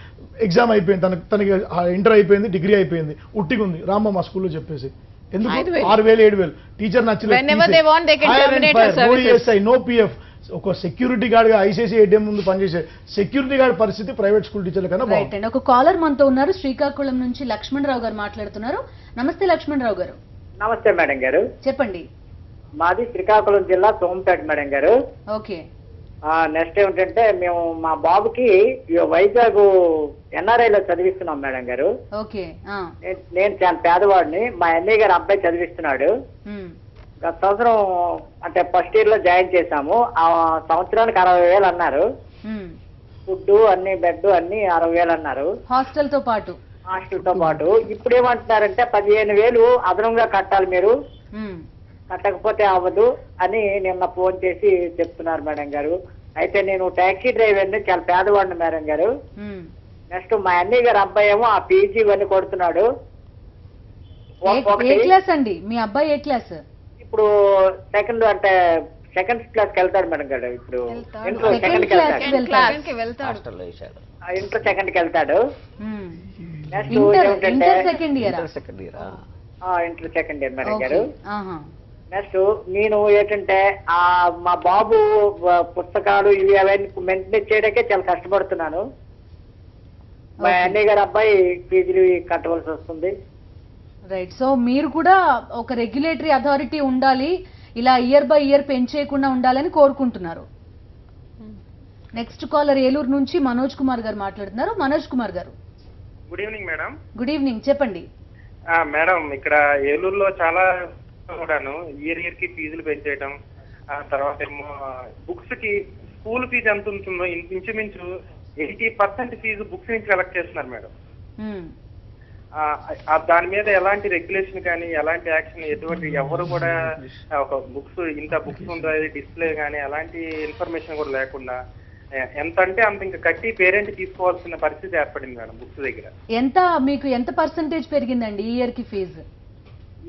exam అయిపోయింది, తనకి ఇంటర్ అయిపోయింది, డిగ్రీ అయిపోయింది, ఉట్టిగా ఉంది, రామ్మ మా స్కూల్లో చెప్పేసి ఎందుకు 5,000. 6,000 7,000 teacher Whenever they want, they can terminate your services. No PF. ఒక సెక్యూరిటీ గార్డ్ గా ఐసీఐసీ ఏటీఎం ముందు పనిచేసే సెక్యూరిటీ గార్డ్ పరిస్థితి ప్రైవేట్ స్కూల్ టీచర్ల కన్నా రైట్ అండి. ఒక కాలర్ మనతో ఉన్నారు, శ్రీకాకుళం నుంచి లక్ష్మణరావు గారు మాట్లాడుతున్నారు. నమస్తే లక్ష్మణరావు గారు. నమస్తే మేడం గారు. చెప్పండి. మాది శ్రీకాకుళం జిల్లా సోంపేట మేడం గారు. ఓకే. నెక్స్ట్ ఏమిటంటే మేము మా బాబుకి వైజాగ్ ఎన్ఆర్ఐలో చదివిస్తున్నాం మేడం గారు. ఓకే. నేను చాలా పేదవాడిని. మా అన్నయ్య గారు అబ్బాయి చదివిస్తున్నాడు. గత సంవత్సరం అంటే ఫస్ట్ ఇయర్ లో జాయిన్ చేశాము. ఆ సంవత్సరానికి 60,000 అన్నారు. ఫుడ్ అన్ని బెడ్ అన్ని 60,000 అన్నారు, హాస్టల్ తో పాటు. ఇప్పుడు ఏమంటున్నారంటే 15,000 అదనంగా కట్టాలి, మీరు కట్టకపోతే అవ్వదు అని నిన్న ఫోన్ చేసి చెప్తున్నారు మేడం గారు. అయితే నేను టాక్సీ డ్రైవర్ని, చాలా పేదవాడిని మేడం గారు. నెక్స్ట్ మా అన్నయ్య గారు అబ్బాయి ఏమో ఆ పీజీ ఇవన్నీ కొడుతున్నాడు. ఏ క్లాస్ అండి మీ అబ్బాయి? ఏ క్లాస్? ఇప్పుడు సెకండ్ క్లాస్కి వెళ్తాడు మేడం గారు. ఇప్పుడు ఇంట్లో సెకండ్ కి వెళ్తాడు. ఇంట్లో సెకండ్ కి వెళ్తాడు. నెక్స్ట్ ఏమిటంటే second year inter second year madam గారు. నెక్స్ట్ నేను ఏంటంటే మా బాబు పుస్తకాలు ఇవి అవన్నీ మెయింటైన్ చేయడానికే చాలా కష్టపడుతున్నాను. మా అన్నయ్య గారు అబ్బాయి ఫీజులు కట్టవలసి వస్తుంది. రైట్. సో మీరు కూడా ఒక రెగ్యులేటరీ అథారిటీ ఉండాలి, ఇలా ఇయర్ బై ఇయర్ పెంచేయకుండా ఉండాలని కోరుకుంటున్నారు. నెక్స్ట్ కాలర్ ఏలూరు నుంచి మనోజ్ కుమార్ గారు మాట్లాడుతున్నారు. మనోజ్ కుమార్ గారు. Good evening madam. Good evening, చెప్పండి. మేడం, ఇక్కడ ఏలూరులో చాలా కూడాను ఇయర్ కి ఫీజులు పెంచేయడం, తర్వాత ఏమో బుక్స్ కి స్కూల్ ఫీజు ఎంత ఉంటుందో ఇంచుమించు 80% ఫీజు బుక్స్ నుంచి కలెక్ట్ చేస్తున్నారు మేడం. దాని మీద ఎలాంటి రెగ్యులేషన్ కానీ ఎలాంటి యాక్షన్ ఎటువంటి ఎవరు కూడా ఒక ఇంత బుక్స్ ఉంటుంది డిస్ప్లే కానీ ఎలాంటి ఇన్ఫర్మేషన్ కూడా లేకుండా ఎంత అంటే అంత ఇంకా కట్టి పేరెంట్ తీసుకోవాల్సిన పరిస్థితి ఏర్పడింది మేడం బుక్స్ దగ్గర. మీకు ఎంత పర్సెంటేజ్ పెరిగిందండి ఈ ఇయర్ కి ఫీజు?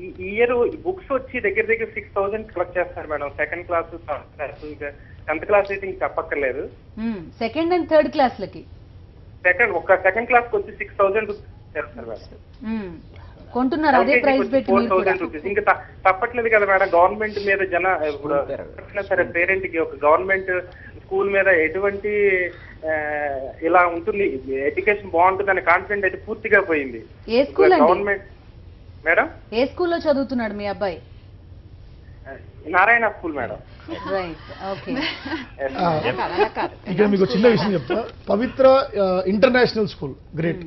ఈ ఇయర్ బుక్స్ వచ్చి దగ్గర 6,000 కలెక్ట్ చేస్తారు madam. Second class, third class, ఇంకా 10th క్లాస్ అయితే ఇంక చెప్పక్కర్లేదు. సెకండ్ అండ్ థర్డ్ క్లాస్లకి సెకండ్ క్లాస్ వచ్చి 6,000 చేస్తారు మేడం. కొంటున్నారు అదే ప్రైస్ పెట్టి. 4,000 రూపీస్ ఇంకా తప్పట్లేదు కదా మేడం. గవర్నమెంట్ మీద ఇప్పుడు సరే పేరెంట్ కి ఒక గవర్నమెంట్ స్కూల్ మీద ఎటువంటి ఇలా ఉంటుంది, ఎడ్యుకేషన్ బాగుంటుంది అనే కాన్ఫిడెంట్ అయితే పూర్తిగా పోయింది. ఏ స్కూల్ అండి? Government madam. ఏ స్కూల్లో చదువుతున్నాడు మీ అబ్బాయి? Narayana school madam. Right. Okay. ఇక్కడ మీకు చిన్న విషయం చెప్తా. Pavitra international school, great.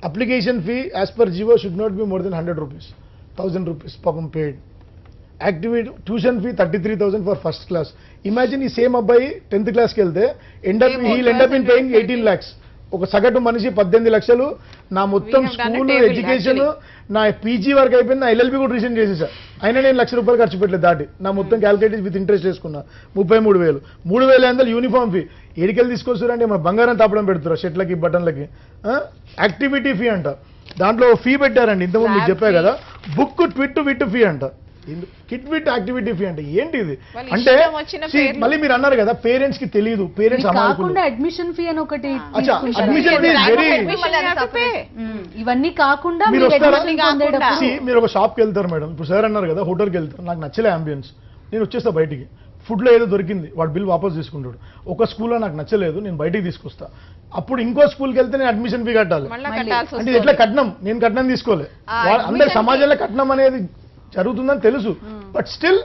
Application fee as per GO should not be more than 100 rupees, 1000 rupees పాపం paid. Activity tuition fee 33,000 for first class. Imagine ఈ సేమ్ అబ్బాయి 10th క్లాస్కి వెళ్తే he'll end up in paying 18 lakhs. ఒక సగటు మనిషి 18 లక్షలు. నా మొత్తం స్కూల్ ఎడ్యుకేషన్, నా పీజీ వరకు అయిపోయింది, నా ఎల్ఎల్బి కూడా రీసెంట్ చేసేసా. అయినా నేను ₹1,00,000 ఖర్చు పెట్టలేదు దాటి. నా మొత్తం క్యాలిక్యులేట్ విత్ ఇంట్రెస్ట్ చేసుకున్నా 33,000. 3,500 యూనిఫామ్ ఫీ. ఎడికెళ్ళి తీసుకొస్తారంటే మన బంగారం తాపడం పెడుతున్నారు షర్ట్లకి బటన్లకి. యాక్టివిటీ ఫీ అంట, దాంట్లో ఫీ పెట్టారండి. ఇంతకుముందు మీకు చెప్పా కదా, బుక్ ట్విట్ విట్ ఫీ అంట, కిట్ విత్ యాక్టివిటీ ఫీ అంటే ఏంటి ఇది? అంటే మళ్ళీ మీరు అన్నారు కదా పేరెంట్స్ కి తెలియదు, పేరెంట్స్ అడ్మిషన్ ఫీ అని ఒకటి. Admission fee very. ఇవన్నీ కాకుండా మీరు వస్తారా? మీరు ఒక షాప్కి వెళ్తారు మేడం, ఇప్పుడు సార్ అన్నారు కదా హోటల్కి వెళ్తారు, నాకు నచ్చలే అంబియన్స్, నేను వచ్చేస్తా బయటికి. ఫుడ్లో ఏదో దొరికింది, వాడు బిల్ వాపస్ తీసుకుంటాడు. ఒక స్కూల్లో నాకు నచ్చలేదు, నేను బయటికి తీసుకొస్తా. అప్పుడు ఇంకో స్కూల్కి వెళ్తే నేను అడ్మిషన్ ఫీ కట్టాలి. అంటే ఎట్లా కట్నం? నేను కట్నం తీసుకోలే. అందరి సమాజంలో కట్నం అనేది జరుగుతుందని తెలుసు, బట్ స్టిల్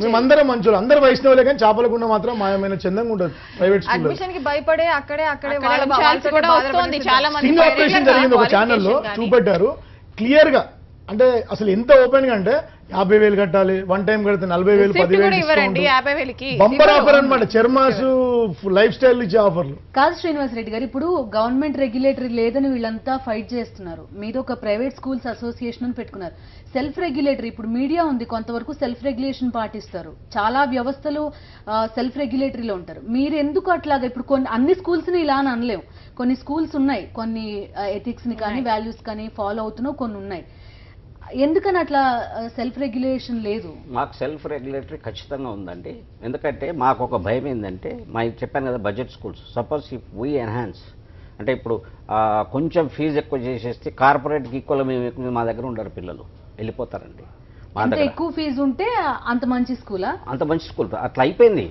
మేమందరం మంచులు, అందరు వైష్ణవులే, కానీ చేపలకుండా మాత్రం మాయమైన చందంగా ఉంటుంది ప్రైవేట్ స్కూల్. స్టింగ్ ఆపరేషన్ జరిగింది ఒక ఛానల్లో చూపెట్టారు క్లియర్ గా. అంటే అసలు ఎంత ఓపెన్ గా అంటే 50,000 కట్టాలి, వన్ టైం కడితే 40,000, 10,000 బంపర్ ఆఫర్ అనమాట. చర్మాసు లైఫ్ స్టైల్ ఇచ్చే ఆఫర్లు కాదు. శ్రీనివాస్ రెడ్డి గారు, ఇప్పుడు గవర్నమెంట్ రెగ్యులేటరీ లేదని వీళ్ళంతా ఫైట్ చేస్తున్నారు, మీరు ఒక ప్రైవేట్ స్కూల్స్ అసోసియేషన్ అని పెట్టుకున్నారు. సెల్ఫ్ రెగ్యులేటరీ, ఇప్పుడు మీడియా ఉంది, కొంతవరకు సెల్ఫ్ రెగ్యులేషన్ పాటిస్తారు, చాలా వ్యవస్థలు సెల్ఫ్ రెగ్యులేటరీలో ఉంటారు. మీరు ఎందుకు అట్లాగా? ఇప్పుడు అన్ని స్కూల్స్ ని ఇలా అని అనలేము, కొన్ని స్కూల్స్ ఉన్నాయి, కొన్ని ఎథిక్స్ ని కానీ వాల్యూస్ కానీ ఫాలో అవుతున్నావు, కొన్ని ఉన్నాయి. ఎందుకని అట్లా సెల్ఫ్ రెగ్యులేషన్ లేదు? మాకు సెల్ఫ్ రెగ్యులేటరీ ఖచ్చితంగా ఉందండి. ఎందుకంటే మాకు ఒక భయం ఏంటంటే, చెప్పాను కదా budget schools, suppose if we enhance అంటే ఇప్పుడు కొంచెం ఫీజు ఎక్కువ చేసేస్తే కార్పొరేట్కి ఈక్వల్ మేము మా దగ్గర ఉండరు, పిల్లలు వెళ్ళిపోతారండి. మా ఎంత దగ్గర ఎక్కువ ఫీజు ఉంటే అంత మంచి స్కూలా? అంత మంచి స్కూల్ అట్లా అయిపోయింది.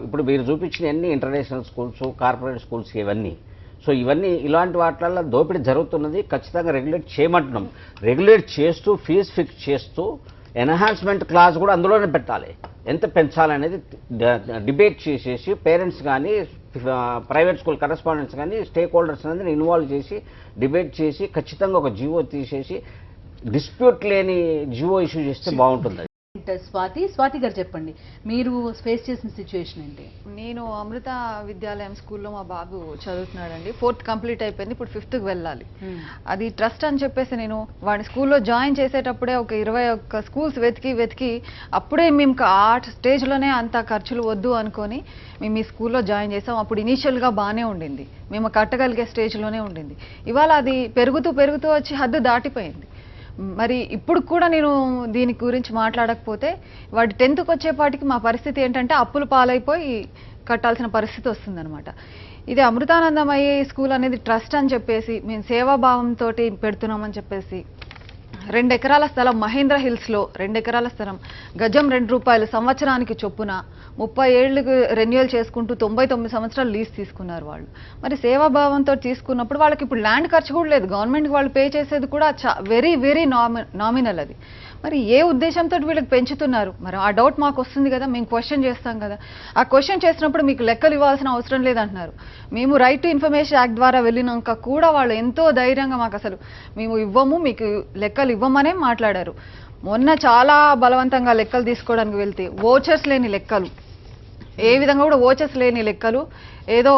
ఇప్పుడు మీరు చూపించిన అన్ని ఇంటర్నేషనల్ స్కూల్స్, కార్పొరేట్ స్కూల్స్ ఇవన్నీ. సో ఇవన్నీ ఇలాంటి వాటిల్లో దోపిడీ జరుగుతున్నది. ఖచ్చితంగా రెగ్యులేట్ చేయమంటున్నాం. రెగ్యులేట్ చేస్తూ ఫీజు ఫిక్స్ చేస్తూ ఎన్హాన్స్మెంట్ క్లాస్ కూడా అందులోనే పెట్టాలి. ఎంత పెంచాలనేది డిబేట్ చేసేసి పేరెంట్స్ కానీ, ప్రైవేట్ స్కూల్ కరెస్పాండెంట్స్ కానీ, స్టేక్ హోల్డర్స్ అనేది ఇన్వాల్వ్ చేసి డిబేట్ చేసి ఖచ్చితంగా ఒక జీవో తీసేసి డిస్ప్యూట్ లేని జీవో ఇష్యూ చేస్తే బాగుంటుంది. స్వాతి గారు చెప్పండి, మీరు ఫేస్ చేసిన సిచ్యువేషన్ ఏంటి? నేను అమృత విద్యాలయం స్కూల్లో మా బాబు చదువుతున్నాడండి. 4th కంప్లీట్ అయిపోయింది, ఇప్పుడు 5th వెళ్ళాలి. అది ట్రస్ట్ అని చెప్పేసి నేను వాడిని స్కూల్లో జాయిన్ చేసేటప్పుడే ఒక 21 స్కూల్స్ వెతికి అప్పుడే మేము ఆ స్టేజ్లోనే అంత ఖర్చులు వద్దు అనుకొని మేము ఈ స్కూల్లో జాయిన్ చేసాం. అప్పుడు ఇనీషియల్గా బాగానే ఉండింది, మేము కట్టగలిగే స్టేజ్లోనే ఉండింది. ఇవాళ అది పెరుగుతూ వచ్చి హద్దు దాటిపోయింది. మరి ఇప్పుడు కూడా నేను దీని గురించి మాట్లాడకపోతే వాడి 10th వచ్చేపాటికి మా పరిస్థితి ఏంటంటే అప్పులు పాలైపోయి కట్టాల్సిన పరిస్థితి వస్తుందన్నమాట. ఇది అమృతానందమయ్యే స్కూల్ అనేది ట్రస్ట్ అని చెప్పేసి మేము సేవాభావంతో పెడుతున్నామని చెప్పేసి 2 ఎకరాల స్థలం మహేంద్ర హిల్స్లో 2 ఎకరాల స్థలం గజం ₹2 సంవత్సరానికి చొప్పున 30 ఏళ్ళకి రెన్యువల్ చేసుకుంటూ 99 సంవత్సరాలు లీజ్ తీసుకున్నారు వాళ్ళు. మరి సేవాభావంతో తీసుకున్నప్పుడు వాళ్ళకి ఇప్పుడు ల్యాండ్ ఖర్చు కూడా లేదు, గవర్నమెంట్కి వాళ్ళు పే చేసేది కూడా వెరీ నామినల్. అది మరి ఏ ఉద్దేశంతో వీళ్ళకి పెంచుతున్నారు? మరి ఆ డౌట్ మాకు వస్తుంది కదా, మేము క్వశ్చన్ చేస్తాం కదా. ఆ క్వశ్చన్ చేసినప్పుడు మీకు లెక్కలు ఇవ్వాల్సిన అవసరం లేదంటున్నారు. మేము రైట్ టు ఇన్ఫర్మేషన్ యాక్ట్ ద్వారా వెళ్ళినాక కూడా వాళ్ళు ఎంతో ధైర్యంగా మాకు అసలు మేము ఇవ్వము, మీకు లెక్కలు ఇవ్వమనే మాట్లాడారు. మొన్న చాలా బలవంతంగా లెక్కలు తీసుకోవడానికి వెళ్తే ఓచర్స్ లేని లెక్కలు, ఏ విధంగా కూడా ఓచర్స్ లేని లెక్కలు, ఏదో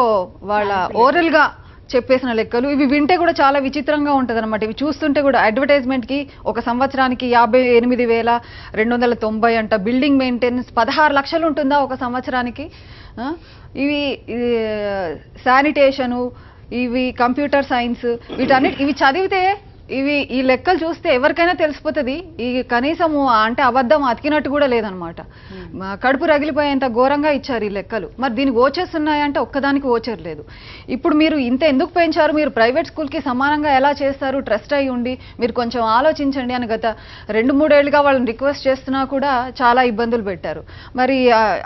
వాళ్ళ ఓరల్గా చెప్పేసిన లెక్కలు, ఇవి వింటే కూడా చాలా విచిత్రంగా ఉంటుంది అనమాట. ఇవి చూస్తుంటే కూడా అడ్వర్టైజ్మెంట్కి ఒక సంవత్సరానికి 58,290 అంట, బిల్డింగ్ మెయింటెనెన్స్ 16 లక్షలు ఉంటుందా ఒక సంవత్సరానికి. ఇవి శానిటేషను, ఇవి కంప్యూటర్ సైన్స్, ఇవి చదివితే ఈ లెక్కలు చూస్తే ఎవరికైనా తెలిసిపోతుంది. ఈ కనీసము అంటే అబద్ధం అతికినట్టు కూడా లేదనమాట. కడుపు రగిలిపోయేంత ఘోరంగా ఇచ్చారు ఈ లెక్కలు. మరి దీనికి ఓచర్స్ ఉన్నాయంటే ఒక్కదానికి ఓచర్ లేదు. ఇప్పుడు మీరు ఇంత ఎందుకు పెంచారు? మీరు ప్రైవేట్ స్కూల్కి సమానంగా ఎలా చేస్తారు? ట్రస్ట్ అయి ఉండి మీరు కొంచెం ఆలోచించండి అని గత 2-3 ఏళ్ళుగా వాళ్ళని రిక్వెస్ట్ చేస్తున్నా కూడా చాలా ఇబ్బందులు పెట్టారు. మరి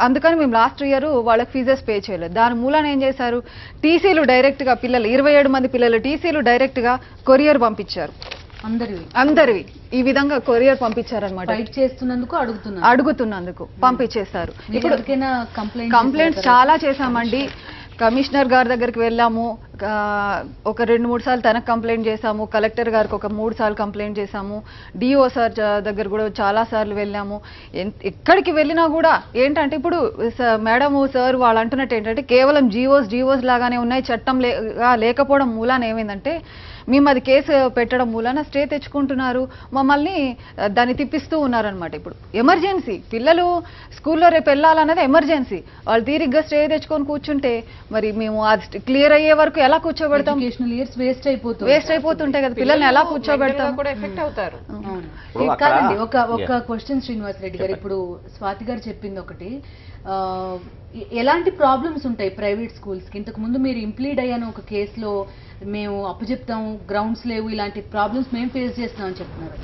అందుకని మేము లాస్ట్ ఇయర్ వాళ్ళకి ఫీజెస్ పే చేయలేదు. దాని మూలాన ఏం చేశారు? టీసీలు డైరెక్ట్గా పిల్లలు 27 మంది పిల్లలు టీసీలు డైరెక్ట్గా కొరియర్ పంపించారు. అందరివి ఈ విధంగా కొరియర్ పంపించారనమాట. అడుగుతున్నందుకు పంపించేస్తారు. ఇప్పుడు కంప్లైంట్స్ చాలా చేశామండి. కమిషనర్ గారి దగ్గరికి వెళ్ళాము, ఒక 2-3 సార్లు తనకు కంప్లైంట్ చేశాము, కలెక్టర్ గారికి ఒక 3 సార్లు కంప్లైంట్ చేశాము, డిఓ సార్ దగ్గర కూడా చాలా సార్లు వెళ్ళాము. ఎక్కడికి వెళ్ళినా కూడా ఏంటంటే ఇప్పుడు మేడం సార్ వాళ్ళు అంటున్నట్టు ఏంటంటే కేవలం జీవోస్ లాగానే ఉన్నాయి, చట్టం లేకపోవడం మూలాన ఏమైందంటే మేము అది కేసు పెట్టడం మూలాన స్టే తెచ్చుకుంటున్నారు, మమ్మల్ని దాన్ని తిప్పిస్తూ ఉన్నారనమాట. ఇప్పుడు ఎమర్జెన్సీ పిల్లలు స్కూల్లో రేపు వెళ్ళాలన్నది ఎమర్జెన్సీ, వాళ్ళు తీరిగ్గా స్టే తెచ్చుకొని కూర్చుంటే మరి మేము అది క్లియర్ అయ్యే వరకు ఎలా కూర్చోబెడతాం? వేస్ట్ అయిపోతుంటాయి కదా, పిల్లల్ని ఎలా కూర్చోబెడతాం? కాదండి, ఒక క్వశ్చన్ శ్రీనివాస్ రెడ్డి గారు, ఇప్పుడు స్వాతి గారు చెప్పింది ఒకటి, ఎలాంటి ప్రాబ్లమ్స్ ఉంటాయి ప్రైవేట్ స్కూల్స్కి? ఇంతకు ముందు మీరు ఇంప్లీడ్ అయ్యాను ఒక కేసులో, మేము అప్పచెప్తాము, గ్రౌండ్స్ లేవు, ఇలాంటి ప్రాబ్లమ్స్ మేము ఫేస్ చేస్తున్నామని చెప్తున్నారు.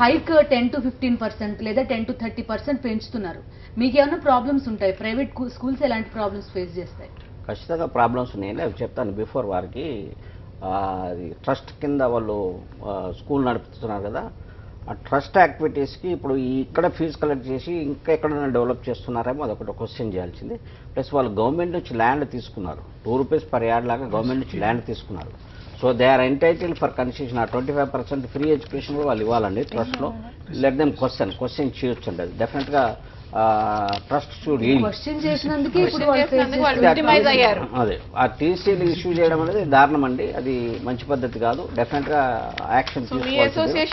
హైక్ 10 to 15% లేదా 10 to 30% పెంచుతున్నారు. మీకు ఏమైనా ప్రాబ్లమ్స్ ఉంటాయి? ప్రైవేట్ స్కూల్స్ ఎలాంటి ప్రాబ్లమ్స్ ఫేస్ చేస్తాయి? ఖచ్చితంగా ప్రాబ్లమ్స్ ఉన్నాయి, అవి చెప్తాను. బిఫోర్ వారికి ట్రస్ట్ కింద వాళ్ళు స్కూల్ నడుపుతున్నారు కదా, ఆ ట్రస్ట్ యాక్టివిటీస్కి ఇప్పుడు ఇక్కడ ఫీజు కలెక్ట్ చేసి ఇంకా ఎక్కడైనా డెవలప్ చేస్తున్నారేమో అదొకటి క్వశ్చన్ చేయాల్సింది. ప్లస్ వాళ్ళు గవర్నమెంట్ నుంచి ల్యాండ్ తీసుకున్నారు, ₹2 per yard లాగా గవర్నమెంట్ నుంచి ల్యాండ్ తీసుకున్నారు. So they are entitle for concession. ఆ 25% ఫ్రీ ఎడ్యుకేషన్ కూడా వాళ్ళు ఇవ్వాలండి ట్రస్ట్లో. లెట్ దెమ్ క్వశ్చన్ చేయొచ్చు అండి. అది డెఫినెట్గా ట్రస్ట్ అదే ఆ టీసీలు ఇష్యూ చేయడం అనేది దారుణం అండి, అది మంచి పద్ధతి కాదు. డెఫినెట్ గా యాక్షన్ తీసుకోవాలి.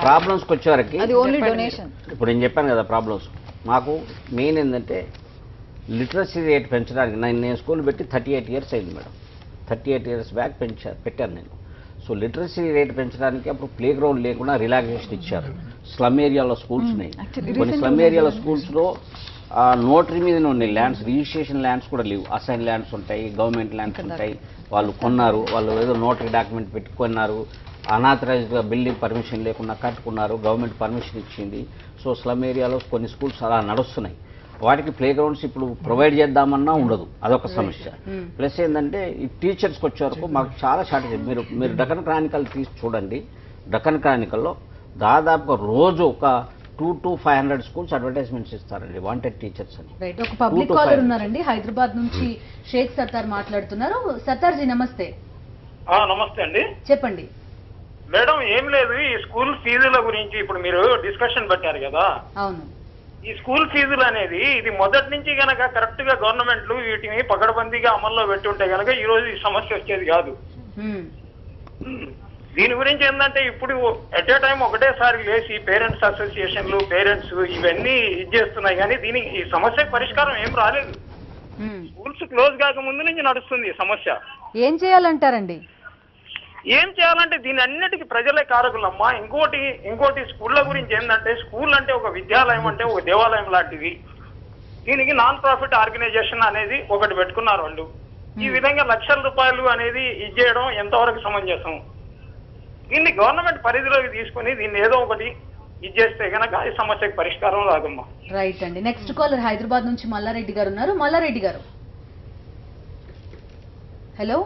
ప్రాబ్లమ్స్ వచ్చేవరకు ఇప్పుడు నేను చెప్పాను కదా ప్రాబ్లమ్స్, మాకు మెయిన్ ఏంటంటే లిటరసీ రేట్ పెంచడానికి నేను స్కూల్ పెట్టి 38 years అయింది మేడం. 38 years బ్యాక్ పెట్టాను నేను. సో లిటరసీ రేట్ పెంచడానికి అప్పుడు ప్లే గ్రౌండ్ లేకుండా రిలాక్సేషన్ ఇచ్చారు. స్లమ్ ఏరియాలో స్కూల్స్ ఉన్నాయి, కొన్ని స్లమ్ ఏరియాలో స్కూల్స్లో నోటరీ మీద ఉన్నాయి ల్యాండ్స్, రిజిస్ట్రేషన్ ల్యాండ్స్ కూడా లేవు. అసైన్ ల్యాండ్స్ ఉంటాయి, గవర్నమెంట్ ల్యాండ్స్ ఉంటాయి, వాళ్ళు కొన్నారు, వాళ్ళు ఏదో నోటరీ డాక్యుమెంట్ పెట్టుకున్నారు. అనాథరైజ్డ్గా బిల్డింగ్ పర్మిషన్ లేకుండా కట్టుకున్నారు, గవర్నమెంట్ పర్మిషన్ ఇచ్చింది. సో స్లమ్ ఏరియాలో కొన్ని స్కూల్స్ అలా నడుస్తున్నాయి. వాటికి ప్లే గ్రౌండ్స్ ఇప్పుడు ప్రొవైడ్ చేద్దామన్నా ఉండదు, అదొక సమస్య. ప్లస్ ఏంటంటే ఈ టీచర్స్కి వచ్చే వరకు మాకు చాలా షార్టేజ్. మీరు డక్కన్ క్రానికల్ తీసి చూడండి. డక్కన్ క్రానికల్లో దాదాపుగా రోజు ఒక 200 to 500 స్కూల్స్ అడ్వర్టైజ్మెంట్స్ ఇస్తారండి, వాంటెడ్ టీచర్స్ అని. రైట్, ఒక పబ్లిక్ కాలర్ ఉన్నారండి హైదరాబాద్ నుంచి, షేక్ సత్తార్ మాట్లాడుతున్నారు. సత్తార్ జీ నమస్తే. నమస్తే అండి, చెప్పండి. మేడం ఏం లేదు, ఈ స్కూల్ ఫీజుల గురించి ఇప్పుడు మీరు డిస్కషన్ పెట్టారు కదా. అవును, ఈ స్కూల్ ఫీజులు అనేది ఇది మొదటి నుంచి గనక కరెక్ట్ గా గవర్నమెంట్లు వీటిని పకడ్బందీగా అమల్లో పెట్టి ఉంటే గనక ఈ రోజు ఈ సమస్య వచ్చేది కాదు. దీని గురించి ఏంటంటే ఇప్పుడు ఎట్ ఏ టైం ఒకటేసారి లేచి పేరెంట్స్ అసోసియేషన్లు, పేరెంట్స్ ఇవన్నీ ఇది చేస్తున్నాయి, కానీ దీనికి ఈ సమస్యకు పరిష్కారం ఏం రాలేదు. స్కూల్స్ క్లోజ్ కాక ముందు నుంచి నడుస్తుంది ఈ సమస్య. ఏం చేయాలంటారండి? ఏం చేయాలంటే దీని అన్నిటికీ ప్రజలే కారకులమ్మా. ఇంకోటి స్కూళ్ళ గురించి ఏంటంటే, స్కూల్ అంటే ఒక విద్యాలయం అంటే ఒక దేవాలయం లాంటిది. దీనికి నాన్ ప్రాఫిట్ ఆర్గనైజేషన్ అనేది ఒకటి పెట్టుకున్నారు వాళ్ళు. ఈ విధంగా లక్షల రూపాయలు అనేది ఇచ్చేయడం ఎంతవరకు సమంజసం? దీన్ని గవర్నమెంట్ పరిధిలోకి తీసుకుని దీన్ని ఏదో ఒకటి ఇచ్చేస్తే కనుక ఈ సమస్యకు పరిష్కారం రాదమ్మా. రైట్ అండి. నెక్స్ట్ కాలర్ హైదరాబాద్ నుంచి మల్లారెడ్డి గారు ఉన్నారు. మల్లారెడ్డి గారు, హలో.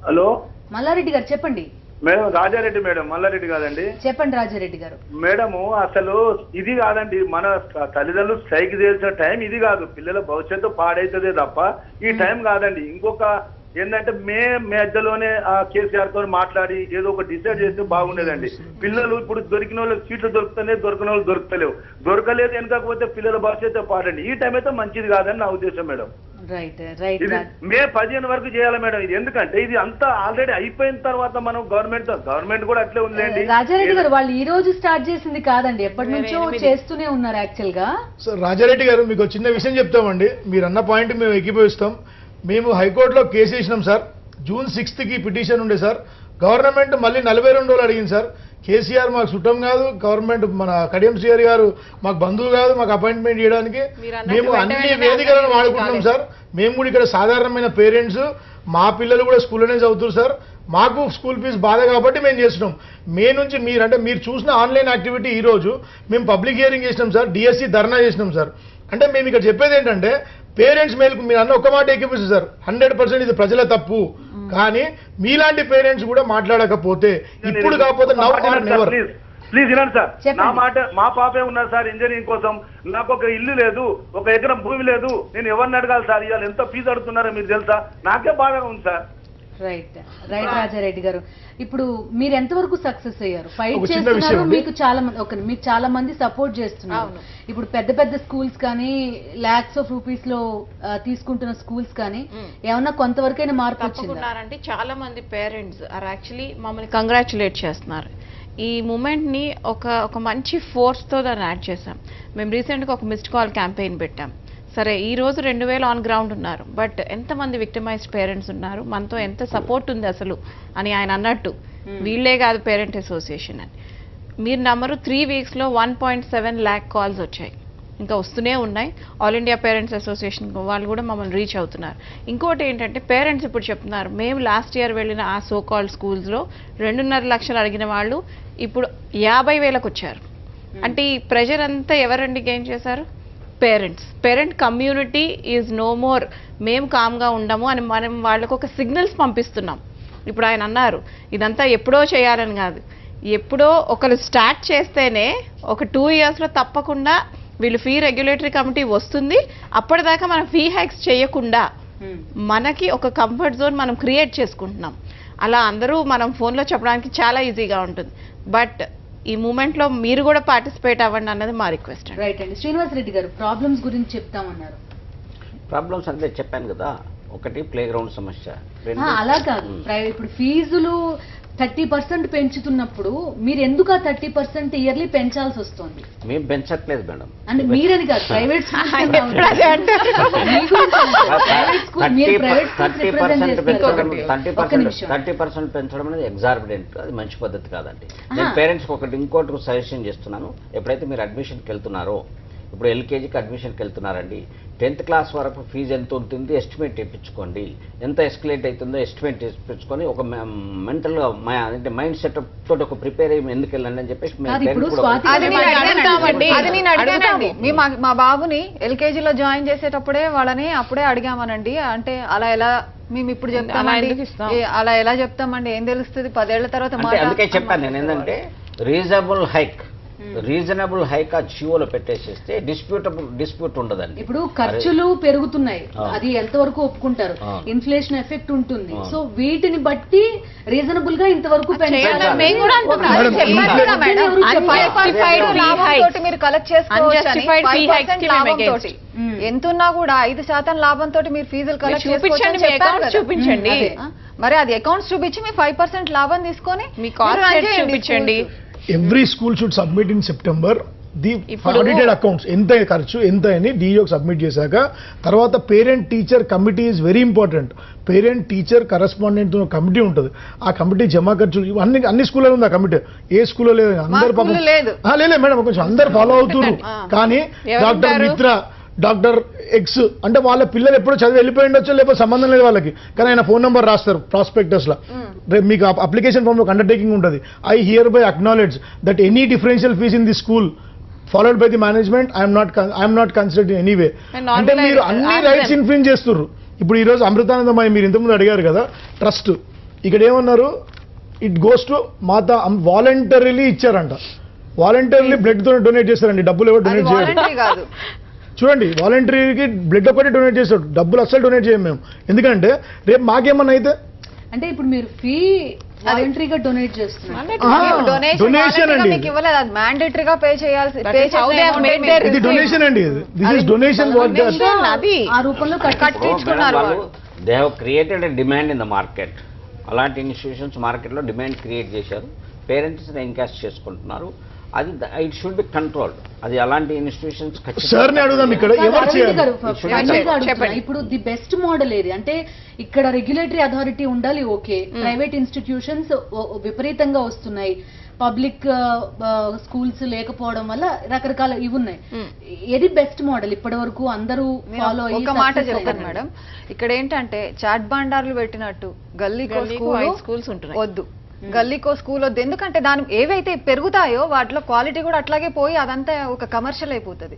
హలో మల్లారెడ్డి గారు చెప్పండి. మేడం రాజారెడ్డి మేడం, మల్లారెడ్డి కాదండి. చెప్పండి రాజారెడ్డి గారు. మేడము అసలు ఇది కాదండి, మన తల్లిదండ్రులు స్ట్రైక్ చేసిన టైం ఇది కాదు. పిల్లల భవిష్యత్తు పాడైతుందే తప్ప ఈ టైం కాదండి. ఇంకొక ఏంటంటే మధ్యలోనే కేసీఆర్ తో మాట్లాడి ఏదో ఒక డిసైడ్ చేస్తే బాగుండేదండి. పిల్లలు ఇప్పుడు దొరికిన వాళ్ళకి సీట్లు దొరుకుతున్నాయి, దొరికిన వాళ్ళు దొరుకుతలేవు. దొరకలేదు వెనకపోతే పిల్లల భవిష్యత్తు పాడండి. ఈ టైం అయితే మంచిది కాదని నా ఉద్దేశం మేడం. Right right. ఇది మే 15 వరకు చేయాలి మేడం. ఇది ఎందుకంటే ఇది అంతా ఆల్రెడీ అయిపోయిన తర్వాత మనం గవర్నమెంట్ కూడా అట్లే ఉందండి. రాజారెడ్డి గారు, వాళ్ళు ఈ రోజు స్టార్ట్ చేసింది కాదండి, ఎప్పటి నుంచో చేస్తూనే ఉన్నారు యాక్చువల్ గా. సో రాజారెడ్డి గారు, మీకు చిన్న విషయం చెప్తామండి. మీరు అన్న పాయింట్ మేము ఎక్కిపోయిస్తాం. మేము హైకోర్టులో కేసు వేసినాం సార్. June 6th పిటిషన్ ఉండే సార్. గవర్నమెంట్ మళ్ళీ 42 రోజులు అడిగింది సార్. కేసీఆర్ మాకు చుట్టం కాదు, గవర్నమెంట్ మన కడియం శ్రీహరి గారు మాకు బంధువు కాదు, మాకు అపాయింట్మెంట్ చేయడానికి మేము అన్ని వేదికలను వాడుకుంటున్నాం సార్. మేము కూడా ఇక్కడ సాధారణమైన పేరెంట్స్, మా పిల్లలు కూడా స్కూల్లోనే చదువుతారు సార్. మాకు స్కూల్ ఫీజు బాధ కాబట్టి మేము చేస్తున్నాం. మే నుంచి మీరు చూసిన ఆన్లైన్ యాక్టివిటీ ఈ రోజు మేము పబ్లిక్ హియరింగ్ చేసినాం సార్, డిఎస్సి ధర్నా చేసినాం సార్. అంటే మేము ఇక్కడ చెప్పేది ఏంటంటే, పేరెంట్స్ మేలుకు మీరు అన్న ఒక్క మాట ఎక్కిపిస్తుంది సార్. 100% ఇది ప్రజల తప్పు. కానీ మీలాంటి పేరెంట్స్ కూడా మాట్లాడకపోతే ఇప్పుడు కాకపోతే ప్లీజ్ వినండి సార్. నా మాట, మా పాపే ఉన్నారు సార్ ఇంజనీరింగ్ కోసం. నాకు ఒక ఇల్లు లేదు, ఒక ఎకరం భూమి లేదు. నేను ఎవరిని అడగాలి సార్? ఇవాళ ఎంత ఫీజు అడుగుతున్నారో మీరు తెలుసా? నాకే బాగా ఉంది సార్. రైట్ రైట్ రాజారెడ్డి గారు, ఇప్పుడు మీరు ఎంతవరకు సక్సెస్ అయ్యారు? ఫైట్ చేస్తున్నారు, మీకు చాలా మంది సపోర్ట్ చేస్తున్నారు. ఇప్పుడు పెద్ద పెద్ద స్కూల్స్ కానీ lakhs of rupees లో తీసుకుంటున్న స్కూల్స్ కానీ ఏమన్నా కొంతవరకైనా మార్పు వచ్చిందంటే చాలా మంది పేరెంట్స్ ఆర్ యాక్చువల్లీ మమ్మల్ని కంగ్రాచులేట్ చేస్తున్నారు. ఈ మూమెంట్ ని ఒక మంచి ఫోర్స్ తో దాన్ని యాడ్ చేసాం. మేము రీసెంట్ గా ఒక మిస్డ్ కాల్ క్యాంపెయిన్ పెట్టాం. సరే, ఈ రోజు 2000 ఆన్ గ్రౌండ్ ఉన్నారు, బట్ ఎంతమంది విక్టిమైజ్డ్ పేరెంట్స్ ఉన్నారు, మనతో ఎంత సపోర్ట్ ఉంది అసలు అని ఆయన అన్నట్టు. వీళ్ళే కాదు పేరెంట్ అసోసియేషన్ అని. మీరు నమ్మరు, 3 weeks లో 1.7 lakh కాల్స్ వచ్చాయి, ఇంకా వస్తూనే ఉన్నాయి. ఆల్ ఇండియా పేరెంట్స్ అసోసియేషన్ వాళ్ళు కూడా మమ్మల్ని రీచ్ అవుతున్నారు. ఇంకోటి ఏంటంటే, పేరెంట్స్ ఇప్పుడు చెప్తున్నారు, మేము లాస్ట్ ఇయర్ వెళ్ళిన ఆ సో కాల్డ్ స్కూల్స్లో 2.5 లక్షలు అడిగిన వాళ్ళు ఇప్పుడు 50,000కు వచ్చారు. అంటే ఈ ప్రెజర్ అంతా ఎవరండి గెయిన్ చేశారు? Parent community is no more, మేము కామ్గా ఉండము అని మనం వాళ్ళకు ఒక సిగ్నల్స్ పంపిస్తున్నాం. ఇప్పుడు ఆయన అన్నారు, ఇదంతా ఎప్పుడో చేయాలని కాదు, ఎప్పుడో ఒకరు స్టార్ట్ చేస్తేనే ఒక 2 yearsలో తప్పకుండా వీళ్ళు ఫీ రెగ్యులేటరీ కమిటీ వస్తుంది. అప్పటిదాకా మనం ఫీ హైక్స్ చేయకుండా మనకి ఒక కంఫర్ట్ జోన్ మనం క్రియేట్ చేసుకుంటున్నాం. అలా అందరూ మనం ఫోన్లో చెప్పడానికి చాలా ఈజీగా ఉంటుంది. బట్ ఈ మూమెంట్ లో మీరు కూడా పార్టిసిపేట్ అవ్వండి అన్నది మా రిక్వెస్ట్. రైట్ అండి. శ్రీనివాస్ రెడ్డి గారు, ప్రాబ్లమ్స్ గురించి చెప్తామన్నారు. ప్రాబ్లమ్స్ అంటే చెప్పాను కదా, ఒకటి ప్లే గ్రౌండ్ సమస్య. అలా కాదు, ఇప్పుడు ఫీజులు 30% పెంచుతున్నప్పుడు మీరు ఎందుకు ఆ 30% ఇయర్లీ పెంచాల్సి వస్తుంది? మేము పెంచట్లేదు మేడం. అంటే మీరని కాదు, ప్రైవేట్ 30% పెంచడం అనేది ఎగ్జార్బిడెంట్, అది మంచి పద్ధతి కాదండి. నేను పేరెంట్స్కి ఇంకోటి సజెషన్ చేస్తున్నాను. ఎప్పుడైతే మీరు అడ్మిషన్కి వెళ్తున్నారో ఇప్పుడు ఎల్కేజీకి అడ్మిషన్కి వెళ్తున్నారండి, 10th క్లాస్ వరకు ఫీజు ఎంత ఉంటుంది ఎస్టిమేట్ ఇప్పించుకోండి, ఎంత ఎస్కలేట్ అవుతుందో ఎస్టిమేట్ ఇప్పించుకొని ఒక మెంటల్గా అంటే మైండ్ సెటప్ తోటి ఒక ప్రిపేర్ అయ్యి ఎందుకు వెళ్ళండి అని చెప్పేసి మా బాబుని ఎల్కేజీలో జాయిన్ చేసేటప్పుడే వాళ్ళని అప్పుడే అడిగామనండి. అంటే అలా ఎలా మేము ఇప్పుడు చెప్తామండి, అలా ఎలా చెప్తామండి, ఏం తెలుస్తుంది 10 ఏళ్ల తర్వాత. అందుకే చెప్పాను నేను ఏంటంటే రీజనబుల్ హైక్ ఆ జియోలో పెట్టేసేస్తే డిస్ప్యూట్ ఉండదండి. ఇప్పుడు ఖర్చులు పెరుగుతున్నాయి, అది ఎంతవరకు ఒప్పుకుంటారు, ఇన్ఫ్లేషన్ ఎఫెక్ట్ ఉంటుంది, సో వీటిని బట్టి రీజనబుల్ గా ఇంతవరకు మీరు కలెక్ట్ చేసుకోవచ్చు. ఎంతున్నా కూడా 5% లాభంతో మీరు ఫీజులు కలెక్ట్ చూపించండి. మరి అది అకౌంట్స్ చూపించి మీ 5% లాభం తీసుకొని చూపించండి. Every school should submit in September the audited accounts, ఎంత ఖర్చు ఎంత అని డిఈఓకి సబ్మిట్ చేశాక తర్వాత parent teacher committee is very important. Parent teacher correspondent committee ఉంటుంది, ఆ కమిటీ జమా ఖర్చులు అన్ని స్కూల్లో ఉంది. ఆ కమిటీ ఏ స్కూల్లో లేదు, అందరు లేదు మేడం, కొంచెం అందరు ఫాలో అవుతున్నారు. కానీ డాక్టర్ మిత్ర, డాక్టర్ ఎక్స్ అంటే వాళ్ళ పిల్లలు ఎప్పుడో చదివి వెళ్ళిపోయి ఉండొచ్చు, లేకపోతే సంబంధం లేదు వాళ్ళకి, కానీ ఆయన ఫోన్ నెంబర్ రాస్తారు ప్రాస్పెక్టస్లో. రేపు మీకు అప్లికేషన్ ఫామ్ లో అండర్టేకింగ్ ఉంటుంది, I hereby acknowledge that any differential fees in the school followed by the management I'm not considered in any way. అంటే మీరు అన్ని రైట్స్ ఇన్ఫ్లుయెన్స్ చేస్తున్నారు. ఇప్పుడు ఈరోజు అమృతానందమయ్య మీరు ఇంతకుముందు అడిగారు కదా ట్రస్ట్, ఇక్కడ ఏమన్నారు, ఇట్ గోస్ టు మాతా వాలంటరీలీ ఇచ్చారంట. వాలంటరీలీ బ్లడ్ తో డొనేట్ చేస్తారండి, డబ్బులు ఎవరు డొనేట్ చేయరు. చూడండి, వాలంటరీకి బ్లడ్ ఒకటి డొనేట్ చేస్తాడు, డబ్బులు అస్సలు డొనేట్ చేయం మేము. ఎందుకంటే రేపు మాకేమన్నా అయితే అంటే ఇప్పుడు మీరు ఫీ వాలంటరీగా డొనేట్ చేస్తున్నారు, డొనేషన్ అండి, మ్యాండేటరీగా పే చేయాల్సి ఇది డొనేషన్ అండి, దిస్ ఇస్ డొనేషన్. ఆ రూపంలో కట్టించుకున్నారు. They have created a demand in the market. అలాంటి ఇన్స్టిట్యూషన్స్ మార్కెట్లో డిమాండ్ క్రియేట్ చేశారు, పేరెంట్స్ ఎన్కాష్ చేసుకుంటున్నారు. అది ఇట్ షుడ్ బి కంట్రోల్డ్. అది అలాంటి ఇన్స్టిట్యూషన్స్ ఇప్పుడు ది బెస్ట్ మోడల్ ఏది అంటే ఇక్కడ రెగ్యులేటరీ అథారిటీ ఉండాలి, ఓకే, ప్రైవేట్ ఇన్స్టిట్యూషన్స్ విపరీతంగా వస్తున్నాయి, పబ్లిక్ స్కూల్స్ లేకపోవడం వల్ల రకరకాల ఇవి ఉన్నాయి. ఏది బెస్ట్ మోడల్ ఇప్పటి వరకు అందరూ ఫాలో అయ్యి? ఒక మాట చెప్తాను మేడం, ఇక్కడ ఏంటంటే చాట్ బాండార్లు పెట్టినట్టు గల్లీకో స్కూల్స్ ఉంటున్నాయి, వద్దు గల్లీకో స్కూల్ వద్దు. ఎందుకంటే దాని ఏవైతే పెరుగుతాయో వాటిలో క్వాలిటీ కూడా అట్లాగే పోయి అదంతా ఒక కమర్షియల్ అయిపోతుంది.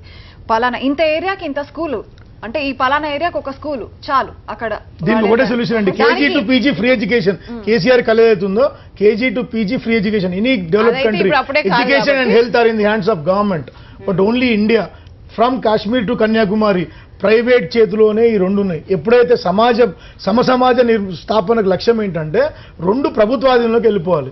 పలానా ఇంత ఏరియాకి ఇంత స్కూలు అంటే ఈ పలానా ఏరియాకి ఒక స్కూల్ చాలు, అక్కడ దీనికి ఒకటే సొల్యూషన్ అండి, KG to PG free education. KCR కళ ఏదైతుందో KG to PG free education. Any developed country education and health are in the hands of government, but only India from Kashmir to Kanyakumari private చేతిలోనే ఈ రెండు ఉన్నాయి. ఎప్పుడైతే సమసమాజ స్థాపనకు లక్ష్యం ఏంటంటే రెండు ప్రభుత్వాధీనంలోకి వెళ్ళిపోవాలి.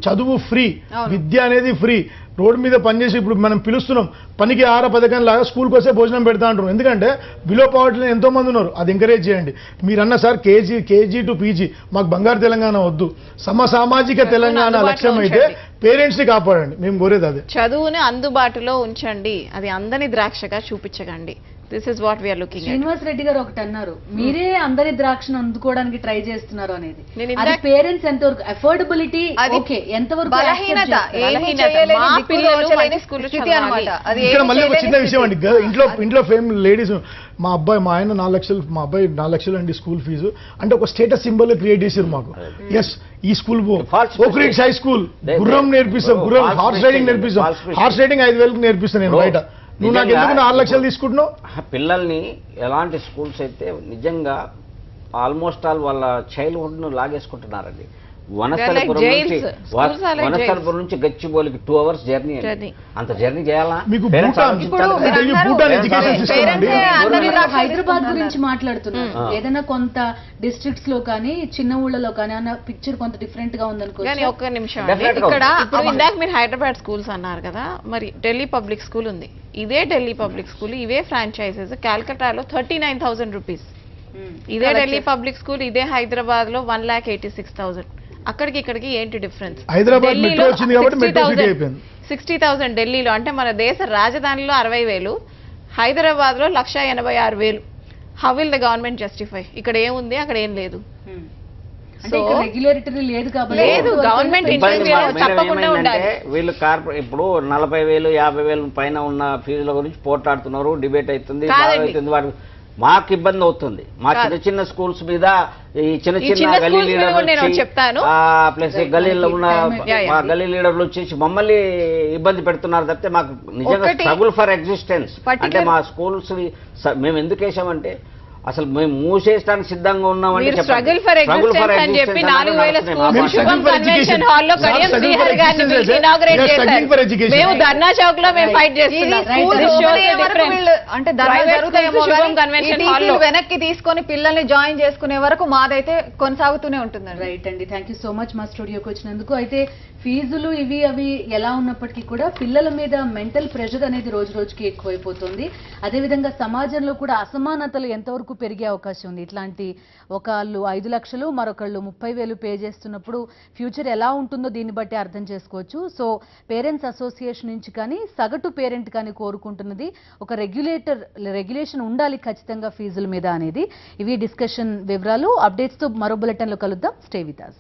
చదువు ఫ్రీ, విద్య అనేది ఫ్రీ. రోడ్డు మీద పనిచేసి ఇప్పుడు మనం పిలుస్తున్నాం పనికి 6 పథకం లాగా స్కూల్కి వస్తే భోజనం పెడతా అంటున్నాం. ఎందుకంటే బిలో పవర్టీలో ఎంతో మంది ఉన్నారు, అది ఎంకరేజ్ చేయండి. మీరన్న సార్ కేజీ టు పీజీ మాకు బంగారు తెలంగాణ వద్దు, సమసామాజిక తెలంగాణ లక్ష్యం అయితే పేరెంట్స్ ని కాపాడండి. మేము కోరేది అదే. చదువుని అందుబాటులో ఉంచండి, అది అందని ద్రాక్షగా చూపించకండి. This is what we are looking. Srinivas Reddy గారు ఒకటి అన్నారు, మీరే అందరి ద్రాక్షను అందుకోవడానికి ట్రై చేస్తున్నారు అనేది. అది పేరెంట్స్ ఎంతవరకు అఫోర్డబిలిటీ, ఓకే, ఎంతవరకు బలహీనత, ఇక్కడ మళ్ళీ ఒక చిన్న విషయం అండి, ఇంట్లో లేడీస్ మా ఆయన 4 లక్షలు, మా అబ్బాయి 4 లక్షలు అండి స్కూల్ ఫీజు అంటే ఒక స్టేటస్ సింబల్ క్రియేట్ చేశారు మాకు. ఎస్, ఈ స్కూల్ ఓక్రిడ్జ్ హై స్కూల్ గుర్రం నేర్పిస్తాం, గుర్రం హార్స్ రైడింగ్ నేర్పిస్తాం, హార్స్ రైడింగ్ 5,000 నేర్పిస్తాను నేను బయట. నువ్వు నాకు ఎందుకు 4 లక్షలు తీసుకుంటున్నావు? పిల్లల్ని ఎలాంటి స్కూల్స్ అయితే నిజంగా ఆల్మోస్ట్ ఆల్ వాళ్ళ చైల్డ్హుడ్ ను లాగేసుకుంటున్నారండి. వనస్థలపురం నుంచి గచ్చిబౌలికి 2 hours జర్నీ, అంత జర్నీ చేయాలా? హైదరాబాద్ గురించి మాట్లాడుతున్నారు, ఏదైనా కొంత డిస్ట్రిక్ట్స్ లో కానీ చిన్న ఊళ్ళలో కానీ అన్న పిక్చర్ కొంత డిఫరెంట్ గా ఉందనుకో. ఒక్క నిమిషం, ఇక్కడ ఇప్పుడు ఇందాక మీరు హైదరాబాద్ స్కూల్స్ అన్నారు కదా, మరి ఢిల్లీ పబ్లిక్ స్కూల్ ఉంది, ఇదే ఢిల్లీ పబ్లిక్ స్కూల్, ఇవే ఫ్రాంచైజెస్ క్యాల్కటాలో 39,000 రూపీస్. ఇదే ఢిల్లీ పబ్లిక్ స్కూల్ ఇదే హైదరాబాద్ లో 1,86,000. అక్కడికి ఇక్కడికి ఏంటి డిఫరెన్స్? 60,000 ఢిల్లీలో, అంటే మన దేశ రాజధానిలో 60,000, హైదరాబాద్ లో 1,86,000. How will the government justify? ఇక్కడ ఏముంది, అక్కడ ఏం లేదు. అంటే రెగ్యులేటరీ లేదు కాబట్టి లేదు, గవర్నమెంట్ తప్పకుండా ఉండాలి. వీళ్ళు ఇప్పుడు 40,000 50,000 పైన ఉన్న ఫీజుల గురించి పోట్లాడుతున్నారు, డిబేట్ అవుతుంది, వాడు మాకు ఇబ్బంది అవుతుంది. మా చిన్న చిన్న స్కూల్స్ మీద ఈ చిన్న చిన్న గల్లీ లీడర్లు ప్లస్ గల్లీలో ఉన్న మా గల్లీ లీడర్లు వచ్చేసి మమ్మల్ని ఇబ్బంది పెడుతున్నారు తప్పితే మాకు నిజంగా స్ట్రగుల్ ఫర్ ఎగ్జిస్టెన్స్. అంటే మా స్కూల్స్ మేము ఎందుకు వేసామంటే అసలు మేము మూసేయడానికి సిద్ధంగా ఉన్నామంటే స్ట్రగుల్ ఫర్ ఎగ్జిస్టెన్స్ అని చెప్పి 4,000 స్కూల్స్ శుభం కన్వెన్షన్ హాల్ లో కడియం శ్రీహరి గారిని ఇనాగరేట్ చేశారు. మేము ధర్నా చౌక్ లో మేము ఫైట్ చేస్తున్నాం. అంటే శుభం కన్వెన్షన్ హాల్ లో వెనక్కి తీసుకొని పిల్లల్ని జాయిన్ చేసుకునే వరకు మాదైతే కొనసాగుతూనే ఉంటుందండి. రైట్ అండి, థ్యాంక్ యూ సో మచ్ మా స్టూడియోకి వచ్చినందుకు. అయితే ఫీజులు అవి ఎలా ఉన్నప్పటికీ కూడా పిల్లల మీద మెంటల్ ప్రెషర్ అనేది రోజు రోజుకి ఎక్కువైపోతుంది. అదేవిధంగా సమాజంలో కూడా అసమానతలు ఎంతవరకు పెరిగే అవకాశం ఉంది. ఇట్లాంటి ఒకళ్ళు 5 లక్షలు మరొకళ్ళు 30,000 పే చేస్తున్నప్పుడు ఫ్యూచర్ ఎలా ఉంటుందో దీన్ని బట్టి అర్థం చేసుకోవచ్చు. పేరెంట్స్ అసోసియేషన్ నుంచి కానీ సగటు పేరెంట్ కానీ కోరుకుంటున్నది ఒక రెగ్యులేషన్ ఉండాలి ఖచ్చితంగా ఫీజుల మీద అనేది. ఇవి డిస్కషన్ వివరాలు. అప్డేట్స్తో మరో బులెటిన్లో కలుద్దాం. Stay with us.